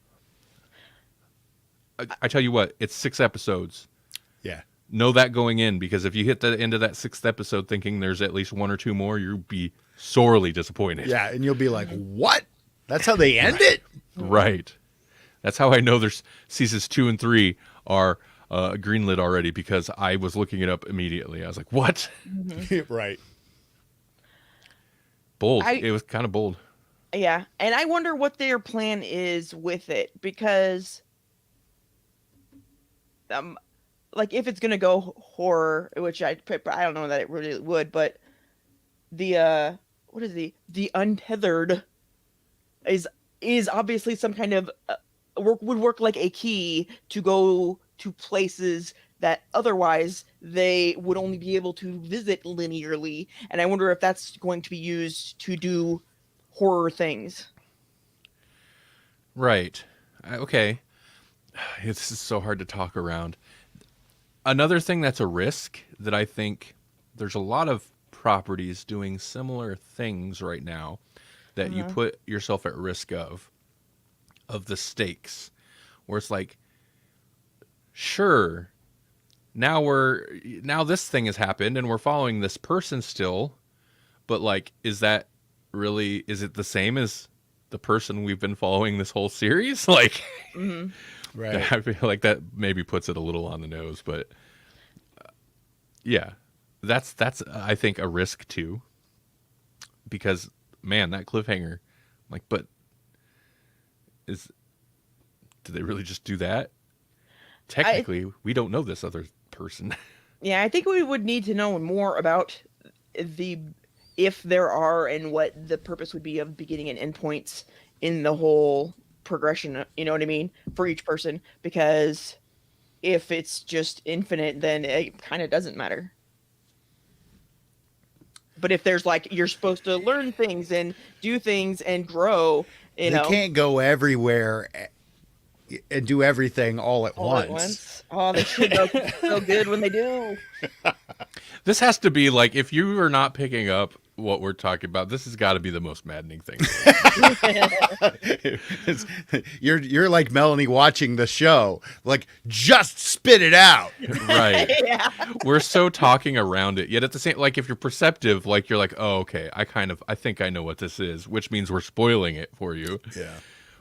I tell you what, it's 6 episodes. Yeah. Know that going in, because if you hit the end of that 6th episode thinking there's at least 1 or 2 more, you'll be sorely disappointed. Yeah, and you'll be like, what? That's how they end it? Right. That's how I know there's seasons 2 and 3 are greenlit already, because I was looking it up immediately. I was like, what? Right. Bold. It was kind of bold. Yeah, and I wonder what their plan is with it, because like if it's gonna go horror, which I don't know that it really would, but the what is the untethered is obviously some kind of would work like a key to go to places that otherwise they would only be able to visit linearly, and I wonder if that's going to be used to do horror things. Right. Okay. This is so hard to talk around. Another thing that's a risk that I think there's a lot of properties doing similar things right now that you put yourself at risk of the stakes, where it's like, sure, now this thing has happened and we're following this person still, but like, is it the same as the person we've been following this whole series? Like, right. I feel like that maybe puts it a little on the nose, but yeah, that's I think a risk too, because man, that cliffhanger, like, but do they really just do that? Technically, we don't know this other person. Yeah, I think we would need to know more about if there are, and what the purpose would be of beginning and end points in the whole progression, you know what I mean, for each person, because if it's just infinite, then it kind of doesn't matter. But if there's like, you're supposed to learn things and do things and grow, they can't go everywhere and do everything all at once. Oh, they should go so good when they do. This has to be like, if you are not picking up what we're talking about, this has got to be the most maddening thing. You're like Melanie watching the show, like, just spit it out. Right. Yeah. We're so talking around it, yet at the same, like, if you're perceptive, like, you're like, oh, okay, I think I know what this is, which means we're spoiling it for you. Yeah.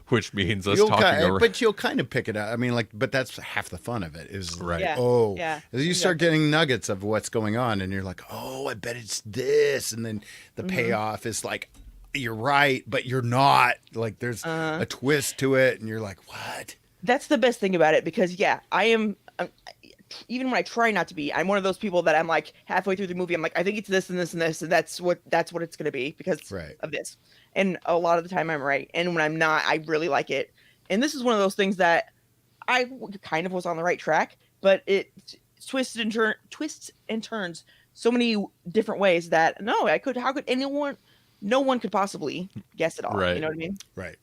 Which means us talking around. But you'll kind of pick it up. I mean, like, but that's half the fun of it, is right. Yeah. As you start getting nuggets of what's going on, and you're like, oh, I bet it's this, and then the payoff is like, you're right, but you're not. Like, there's a twist to it, and you're like, what? That's the best thing about it, because I am. Even when I try not to be, I'm one of those people that I'm like, halfway through the movie, I'm like, I think it's this and this and this, and that's what it's going to be because of this. And a lot of the time I'm right. And when I'm not, I really like it. And this is one of those things that I kind of was on the right track, but it twists and turns so many different ways that how could no one could possibly guess it all. Right. You know what I mean? Right.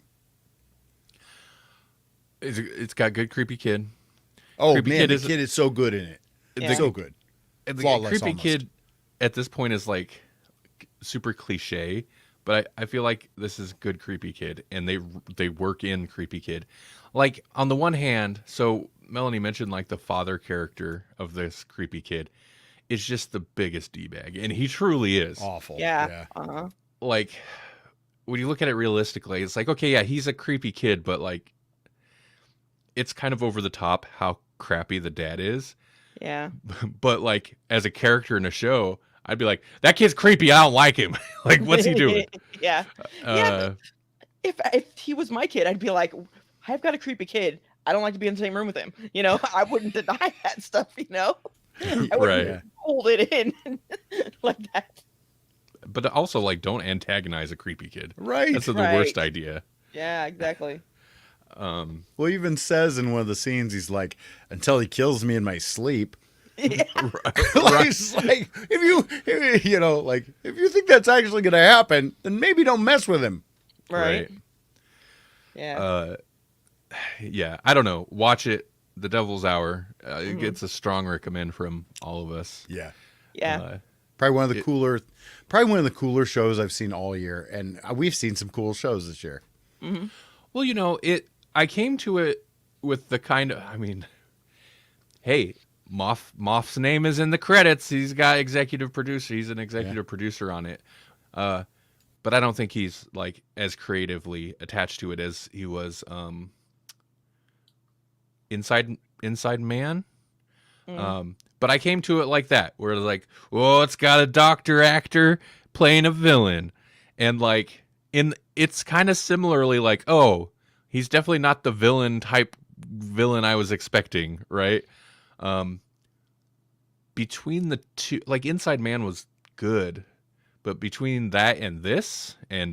It's got good creepy kid. Oh, creepy man, the kid is so good in it. It's so good. The creepy kid at this point is like super cliche, but I feel like this is good creepy kid, and they work in creepy kid. Like, on the one hand, so Melanie mentioned like the father character of this creepy kid is just the biggest D-bag, and he truly is. Awful. Yeah. Like, when you look at it realistically, it's like, okay, yeah, he's a creepy kid, but like, it's kind of over the top how crappy the dad is. Yeah. But like, as a character in a show, I'd be like, that kid's creepy, I don't like him. Like, what's he doing? Yeah. If he was my kid, I'd be like, I've got a creepy kid, I don't like to be in the same room with him. I wouldn't deny that stuff. I wouldn't hold it in like that. But also, like, don't antagonize a creepy kid. Right. That's the worst idea. Yeah, exactly. Well, he even says in one of the scenes, he's like, until he kills me in my sleep. Yeah. Like, it's like, if you think that's actually going to happen, then maybe don't mess with him. Right. Yeah. Yeah. I don't know. Watch it. The Devil's Hour. It gets a strong recommend from all of us. Yeah. Yeah. Probably one of the cooler shows I've seen all year, and we've seen some cool shows this year. Mm-hmm. Well, I came to it with the kind of, hey, Moff's name is in the credits. He's got executive producer. He's an executive producer on it. But I don't think he's like as creatively attached to it as he was Inside Man. But I came to it like that, where it's like, well, it's got a doctor actor playing a villain, and like it's kind of similarly like, oh, he's definitely not the villain I was expecting, right? Between the two, like Inside Man was good, but between that and this, and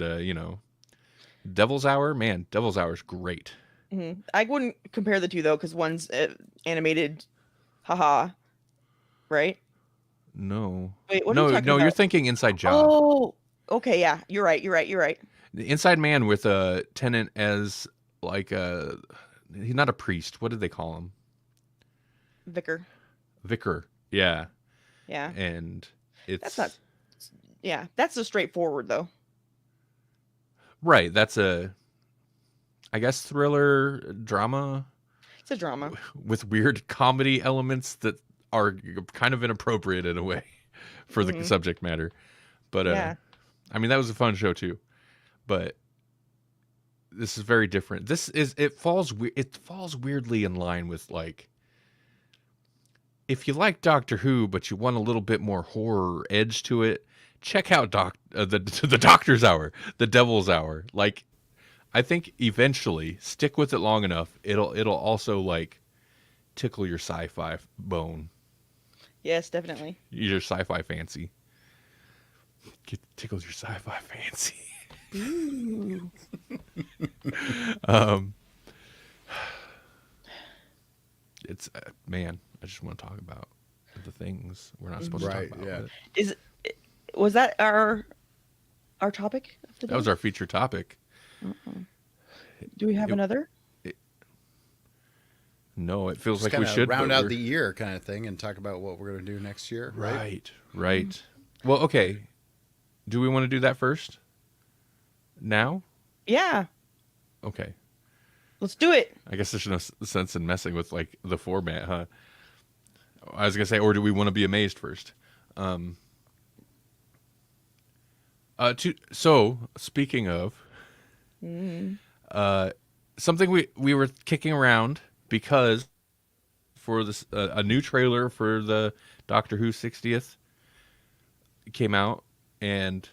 Devil's Hour, man, Devil's Hour is great. Mm-hmm. I wouldn't compare the two though, because one's animated, haha, right? No, Wait, what are no, you talking no, about? you're thinking Inside Job. Oh, okay, yeah, you're right. The Inside Man with a Tennant as like he's not a priest. What did they call him? Vicar. Yeah. Yeah. And That's not. Yeah, that's a straightforward though. Right. That's I guess thriller drama. It's a drama with weird comedy elements that are kind of inappropriate in a way for the subject matter. But I mean, that was a fun show too. But this is very different. It falls weirdly in line with like, if you like Doctor Who but you want a little bit more horror edge to it, check out the Doctor's Hour, the Devil's Hour. Like, I think eventually, stick with it long enough, it'll also like tickle your sci-fi bone. Yes, definitely. Your sci-fi fancy. Tickles your sci-fi fancy. Ooh. It's man, I just want to talk about the things we're not supposed to talk about. Yeah. Was that our topic of today? That was our feature topic. Do we have another? No, it feels just like we should round out the year kind of thing and talk about what we're going to do next year. Right. Well, okay. Do we want to do that first? Now? Yeah. Okay. Let's do it. I guess there's no sense in messing with like the format, huh? I was gonna say, or do we want to be amazed first? So speaking of, something we were kicking around because for this a new trailer for the Doctor Who 60th came out, and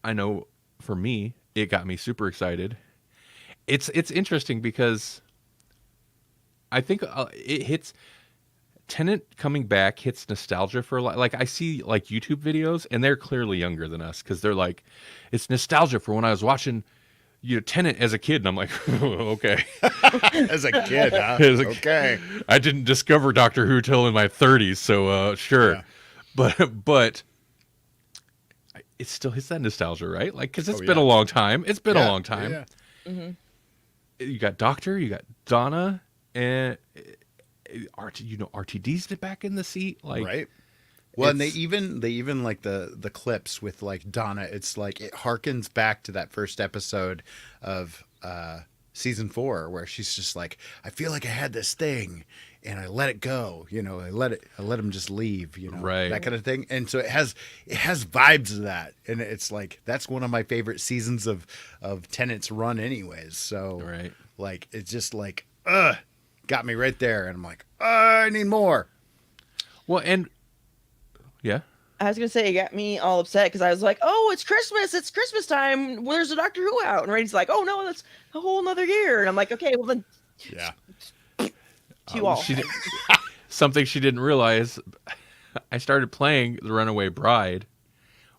I know for me it got me super excited. It's interesting because I think it hits Tennant coming back hits nostalgia for a lot. Like I see like YouTube videos and they're clearly younger than us because they're like, it's nostalgia for when I was watching Tennant as a kid, and I'm like, okay. As a kid, huh? Okay. I didn't discover Doctor Who till in my 30s, so sure. Yeah. But it still hits that nostalgia, right? Like, because it's been a long time. It's been a long time. Yeah. Mm-hmm. You got Doctor, you got Donna, and RTD's back in the seat, like right. Well, and they even like the clips with like Donna. It's like it harkens back to that first episode of season 4 where she's just like, I feel like I had this thing and I let it go. I let him just leave. Right. That kind of thing. And so it has vibes of that, and it's like that's one of my favorite seasons of Tennant's run, anyways. So right. Like it's just like got me right there, and I'm like, I need more. Well, and yeah. I was gonna say it got me all upset because I was like, "Oh, it's Christmas! It's Christmas time! Where's the Doctor Who out?" And Randy's like, "Oh no, that's a whole nother year." And I'm like, "Okay, well then." Yeah. To you all. Something she didn't realize. I started playing The Runaway Bride,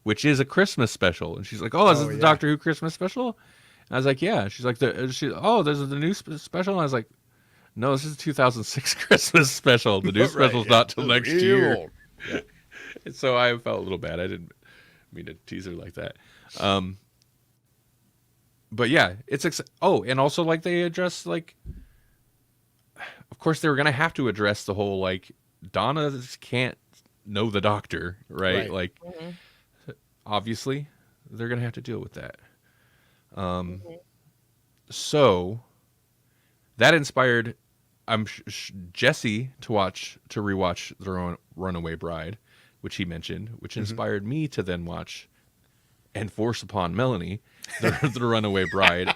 which is a Christmas special, and she's like, "Oh, is this the Doctor Who Christmas special?" And I was like, "Yeah." She's like, "There's the new special." And I was like, "No, this is the 2006 Christmas special. The new special's not till next year." Yeah. So I felt a little bad. I didn't mean to tease her like that. But yeah, it's and also like they address like, of course they were gonna have to address the whole like Donna can't know the Doctor, right? Like obviously they're gonna have to deal with that. So that inspired. Jesse to rewatch The Runaway Bride, which he mentioned, which inspired me to then watch and force upon Melanie the Runaway Bride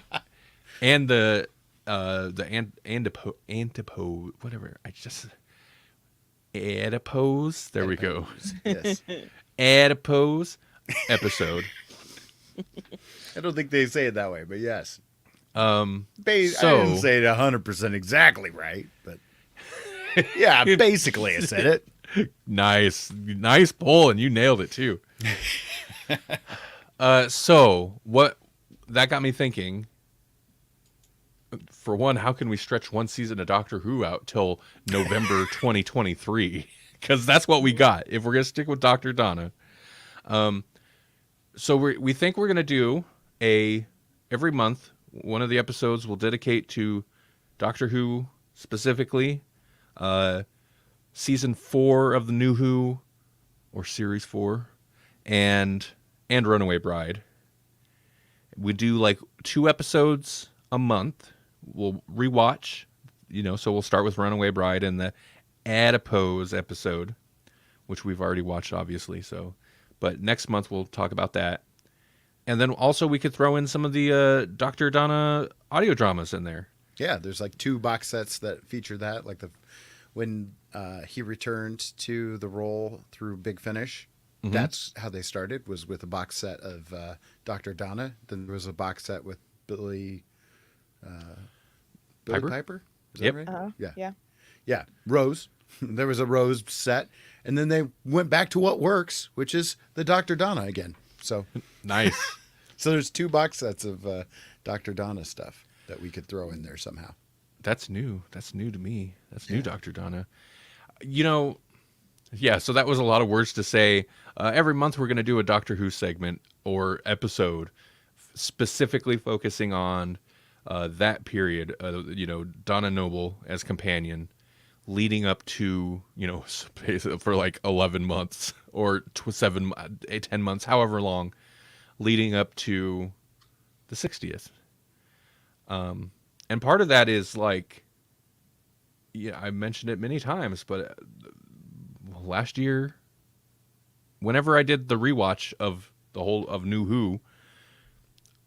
and the antipode whatever. Adipose. There we go. Yes. Adipose episode. I don't think they say it that way, but yes. I So didn't say it 100% exactly right, but yeah, basically I said it. nice pull, and you nailed it too. So what that got me thinking. For one, how can we stretch one season of Doctor Who out till November 2023? Because that's what we got if we're gonna stick with Dr. Donna. So we think we're gonna do every month. One of the episodes we'll dedicate to Doctor Who specifically. Season 4 of the New Who, or Series 4, and Runaway Bride. We do like 2 episodes a month. We'll rewatch, so we'll start with Runaway Bride and the Adipose episode, which we've already watched, obviously. But next month we'll talk about that. And then also we could throw in some of the Dr. Donna audio dramas in there. Yeah, there's like 2 box sets that feature that, like when he returned to the role through Big Finish. Mm-hmm. That's how they started, was with a box set of Dr. Donna. Then there was a box set with Billy Piper? Is that right? Yeah. Yeah. Rose. There was a Rose set. And then they went back to what works, which is the Dr. Donna again. So nice. So there's 2 box sets of Dr. Donna stuff that we could throw in there somehow. That's new. That's new to me. That's new, Dr. Donna. Yeah, so that was a lot of words to say. Every month we're going to do a Doctor Who segment or episode specifically focusing on that period, Donna Noble as companion, leading up to, for like 11 months or 10 months, however long, leading up to the 60th. And part of that is like, I mentioned it many times, but last year, whenever I did the rewatch of the whole of New Who,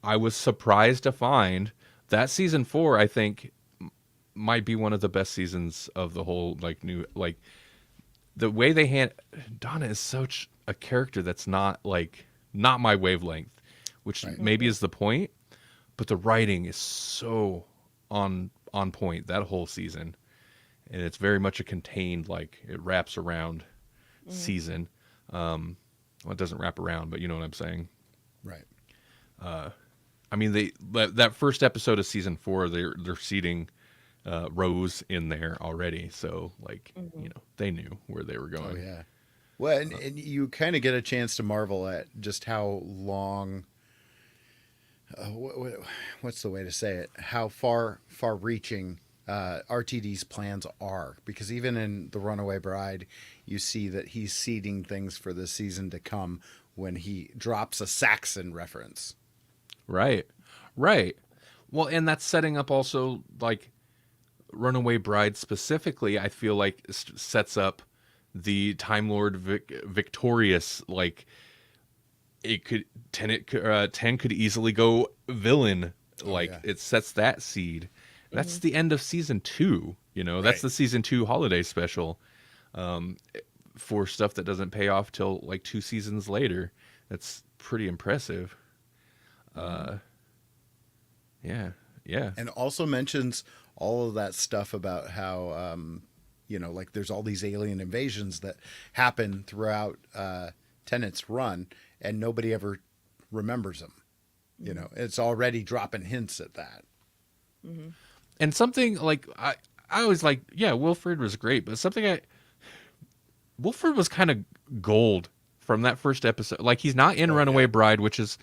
I was surprised to find that season 4, I think, might be one of the best seasons of the whole, the way they Donna is such a character that's not my wavelength, which maybe is the point, but the writing is so on point that whole season, and it's very much a contained, it wraps around season. Well, it doesn't wrap around, but you know what I'm saying, right? I mean, that first episode of season 4, they're seating Rose in there already, so they knew where they were going. Oh yeah. Well, and you kind of get a chance to marvel at just how long. What's the way to say it? How far-reaching RTD's plans are, because even in The Runaway Bride, you see that he's seeding things for the season to come when he drops a Saxon reference. Right. Well, and that's setting up also, Runaway Bride specifically, I feel like sets up the Time Lord victorious, it could 10 could easily go villain, it sets that seed. That's the end of season 2, that's the season 2 holiday special, for stuff that doesn't pay off till 2 seasons later. That's pretty impressive. Yeah. And also mentions all of that stuff about how, there's all these alien invasions that happen throughout Tennant's run, and nobody ever remembers them. It's already dropping hints at that. Mm-hmm. And something I always Wilfred was great, but Wilfred was kind of gold from that first episode. He's not in Runaway Bride, which is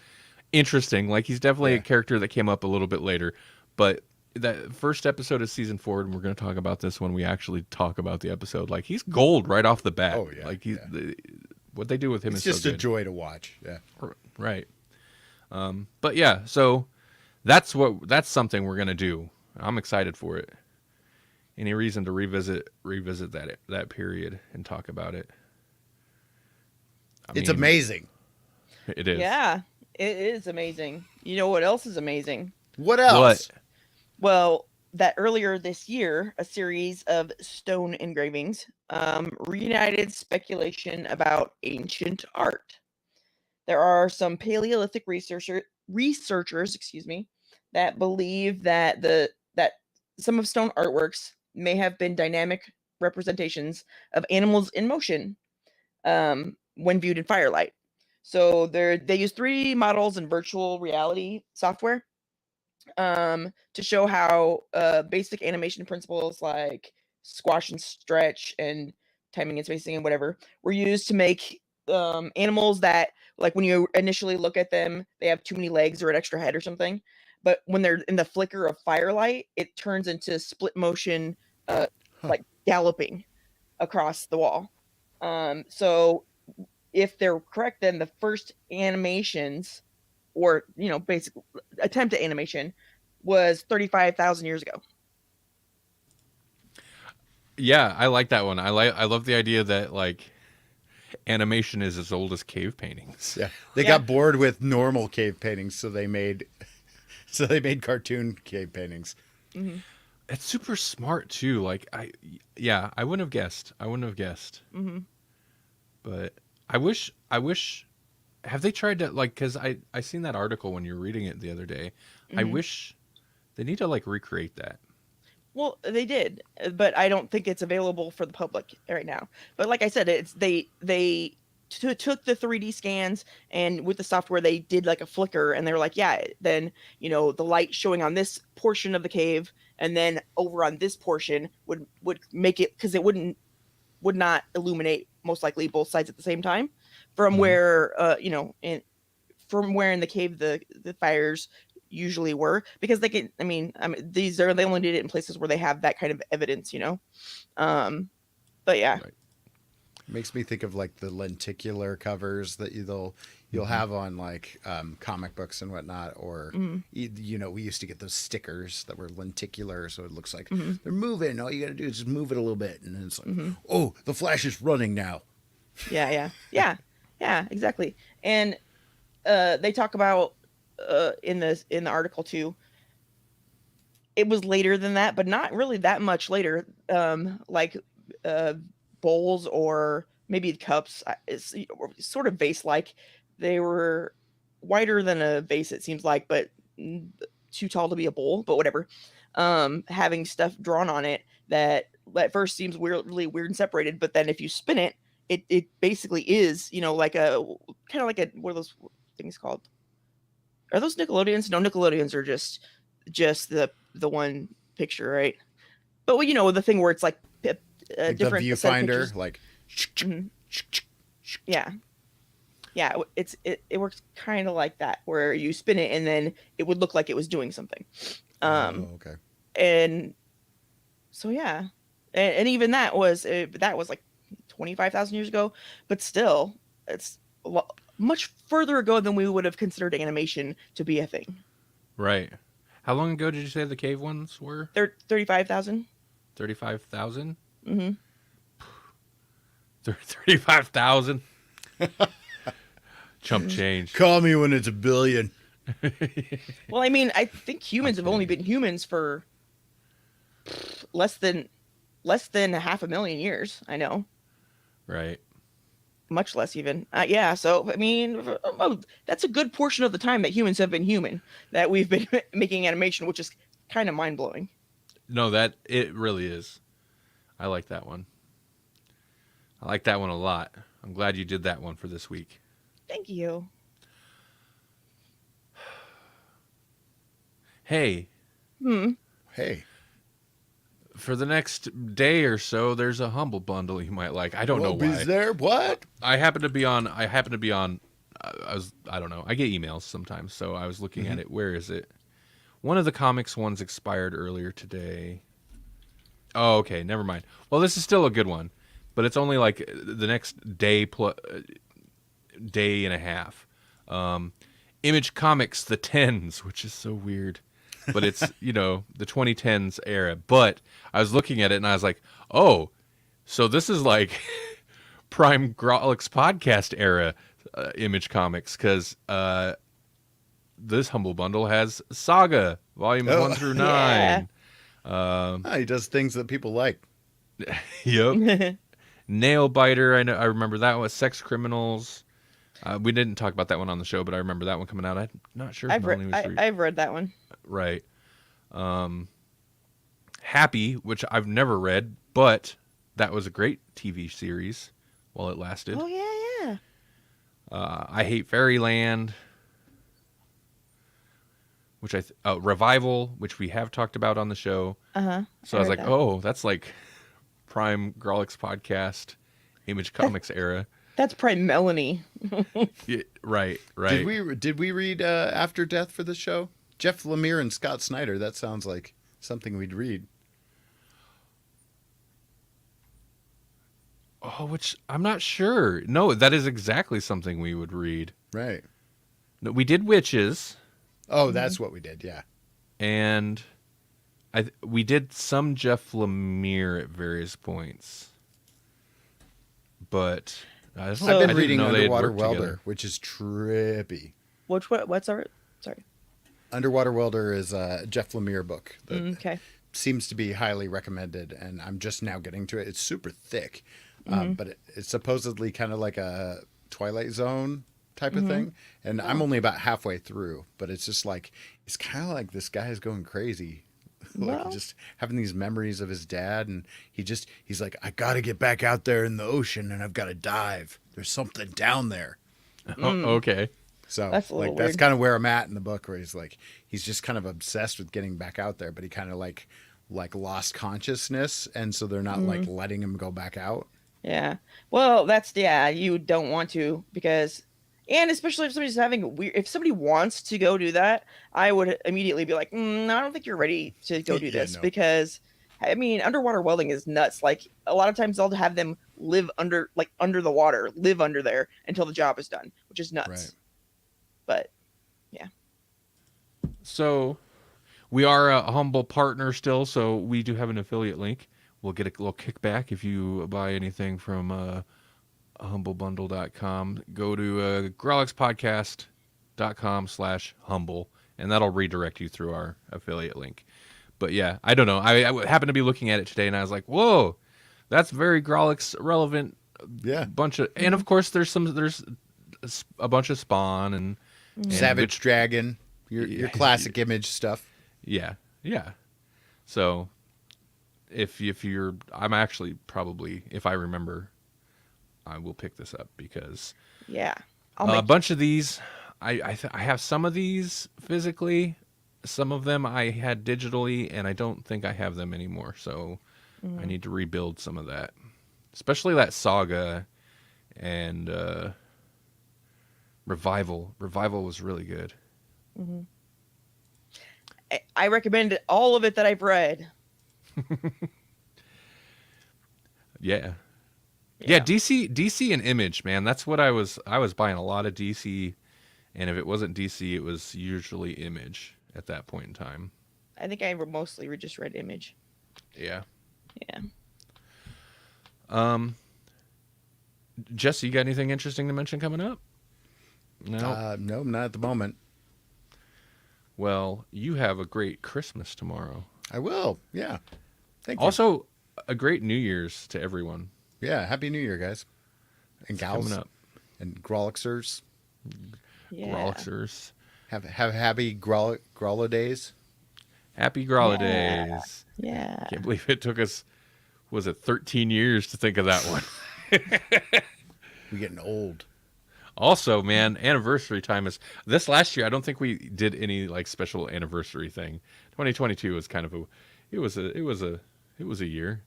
interesting. He's definitely a character that came up a little bit later, but that first episode of season 4, and we're going to talk about this when we actually talk about the episode, he's gold right off the bat. Oh yeah. What they do with him it's is just so a good. joy to watch. Yeah. Right. But yeah, so that's something we're going to do. I'm excited for it. any reason to revisit that period and talk about it. It's amazing. It is. Yeah, it is amazing. You know what else is amazing? What else? What? Well, that earlier this year, a series of stone engravings reunited speculation about ancient art. There are some Paleolithic researchers, excuse me, that believe that that some of stone artworks may have been dynamic representations of animals in motion when viewed in firelight. So they use 3D models and virtual reality software to show how basic animation principles like squash and stretch and timing and spacing and whatever were used to make animals that, like, when you initially look at them, they have too many legs or an extra head or something. But when they're in the flicker of firelight, it turns into split motion, like galloping across the wall. So if they're correct, then the first animations, or basic attempt at animation, was 35,000 years ago. Yeah, I like that one. I love the idea that like animation is as old as cave paintings. Yeah, they got bored with normal cave paintings, so they made cartoon cave paintings. Mm-hmm. It's super smart too. Like I wouldn't have guessed. Mm-hmm. But I wish. Have they tried to, like? Because I seen that article when you were reading it the other day. Mm-hmm. I wish they need to like recreate that. Well, they did, but I don't think it's available for the public right now. But like I said, they took the 3D scans, and with the software they did like a flicker, and they were like, yeah, then the light showing on this portion of the cave and then over on this portion would make it, because it would not illuminate most likely both sides at the same time from where from where in the cave the fires usually were, because they can. I mean, they only did it in places where they have that kind of evidence, but yeah. Right. Makes me think of like the lenticular covers that you'll have on like comic books and whatnot, or we used to get those stickers that were lenticular, so it looks like they're moving. All you got to do is just move it a little bit, and then it's like, oh, the Flash is running now. Yeah, exactly. And they talk about in the article too, it was later than that, but not really that much later. Like bowls or maybe cups, it's sort of vase-like. They were wider than a vase, it seems like, but too tall to be a bowl, but whatever. Having stuff drawn on it that at first seems really weird and separated, but then if you spin it, it basically is, like a kind of like a, what are those things called? Are those Nickelodeons? No, Nickelodeons are just the one picture, right? But the thing where it's like like different the viewfinder, like yeah, it works kind of like that, where you spin it and then it would look like it was doing something. Okay. And so yeah, and even that was like 25,000 years ago, but still, it's much further ago than we would have considered animation to be a thing. Right. How long ago did you say the cave ones were? 35,000. 35,000? Mm-hmm. 35,000? Chump change. Call me when it's a billion. Well, I think humans have only been humans for less than 500,000 years. I know. Right. Much less even. Yeah. So, that's a good portion of the time that humans have been human, that we've been making animation, which is kind of mind blowing. No, it really is. I like that one. I like that one a lot. I'm glad you did that one for this week. Thank you. Hey. Hey. For the next day or so, there's a Humble Bundle you might like. I don't know why. Is there? What? I happen to be on. I don't know. I get emails sometimes, so I was looking at it. Where is it? One of the comics ones expired earlier today. Oh, okay. Never mind. Well, this is still a good one, but it's only like the next day day and a half. Image Comics, the Tens, which is so weird. but it's, the 2010s era. But I was looking at it and I was like, oh, so this is like prime Grawlix podcast era Image Comics, because this Humble Bundle has Saga volumes 1 through 9. He does things that people like. Yep. Nail Biter, I remember that one. Sex Criminals. We didn't talk about that one on the show, but I remember that one coming out. I'm not sure if Melanie was I've read that one. Right. Happy, which I've never read, but that was a great TV series while it lasted. Oh, yeah. I Hate Fairyland, which Revival, which we have talked about on the show. So I was like, oh, that's like prime Grawlix podcast, Image Comics era. That's prime Melanie. Yeah, right. Did we read After Death for the show? Jeff Lemire and Scott Snyder. That sounds like something we'd read. Oh, which I'm not sure. No, that is exactly something we would read. Right. No, we did Witches. Oh, that's what we did. Yeah. And we did some Jeff Lemire at various points. But I've been reading Underwater Welder, which is trippy. What's our... Sorry. Underwater Welder is a Jeff Lemire book. Okay. Seems to be highly recommended, and I'm just now getting to it. It's super thick, but it's supposedly kind of like a Twilight Zone type of thing. And I'm only about halfway through, but it's just like, it's kind of like this guy is going crazy. Like just having these memories of his dad, and he's like, I got to get back out there in the ocean, and I've got to dive. There's something down there. Okay. So that's kind of where I'm at in the book, where he's just kind of obsessed with getting back out there, but he kind of like lost consciousness, and so they're not like letting him go back out. Yeah. Well, you don't want to, because, and especially if somebody's if somebody wants to go do that, I would immediately be like, I don't think you're ready to go do this, because I mean, underwater welding is nuts. Like, a lot of times they'll have them live under the water, live under there until the job is done, which is nuts. Right. But yeah. So we are a Humble partner still, so we do have an affiliate link. We'll get a little kickback if you buy anything from humblebundle.com. Go to growlixpodcast.com/humble, and that'll redirect you through our affiliate link. But yeah, I don't know. I happened to be looking at it today, and I was like, whoa, that's very Grawlix relevant. Yeah. And of course there's a bunch of Spawn and Savage Dragon, your classic Image stuff. Yeah. So I'm actually probably, if I remember, I will pick this up, because a bunch of these, I have some of these physically, some of them I had digitally, and I don't think I have them anymore. So I need to rebuild some of that, especially that Saga and Revival. Revival was really good. I recommend all of it that I've read. Yeah, DC and Image, man. That's what I was buying a lot of DC, and if it wasn't DC, it was usually Image at that point in time. I think I mostly just read Image. Yeah. Jesse, you got anything interesting to mention coming up? No, not at the moment. Well, you have a great Christmas tomorrow. I will. Yeah. Thank you. Also, a great New Year's to everyone. Yeah. Happy New Year, guys. And gals. Coming up. And Grawlixers. Yeah. Grawlixers. Have happy Grawlidays. Happy Grawlidays. Yeah. Can't believe it took us, was it 13 years to think of that one? We're getting old. Also, man, anniversary time is this last year. I don't think we did any like special anniversary thing. 2022 was kind of it was a year.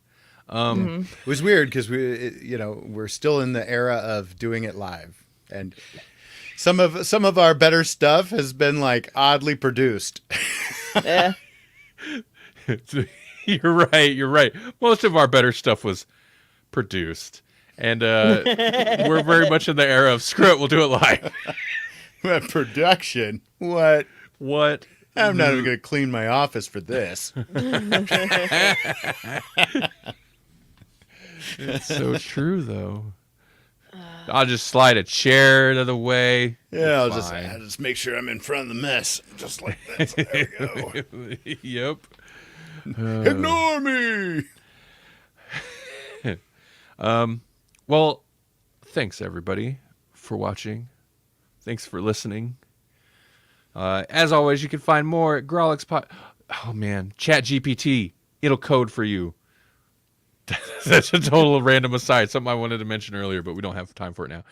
It was weird because we're still in the era of doing it live, and some of our better stuff has been like oddly produced. Yeah. You're right. Most of our better stuff was produced. And we're very much in the era of screw it, we'll do it live. Production? What? I'm not even going to clean my office for this. It's so true, though. I'll just slide a chair out of the way. Yeah, I'll Fine. just make sure I'm in front of the mess. Just like that. So there we go. Yep. Ignore me. Well, thanks everybody for watching. Thanks for listening. As always, you can find more at Grawlix Oh man, ChatGPT. It'll code for you. That's a total random aside. Something I wanted to mention earlier, but we don't have time for it now.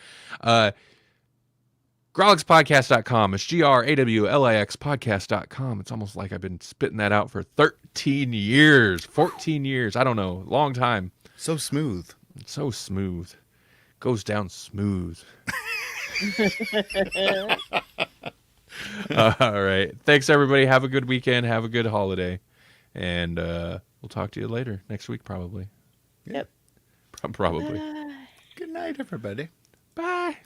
Grawlixpodcast.com. It's GRAWLIX podcast.com. It's almost like I've been spitting that out for 13 years, 14 years. I don't know. Long time. So smooth. So smooth. Goes down smooth. All right. Thanks, everybody. Have a good weekend. Have a good holiday. And we'll talk to you later. Next week, probably. Yep. Probably. Good night, everybody. Bye.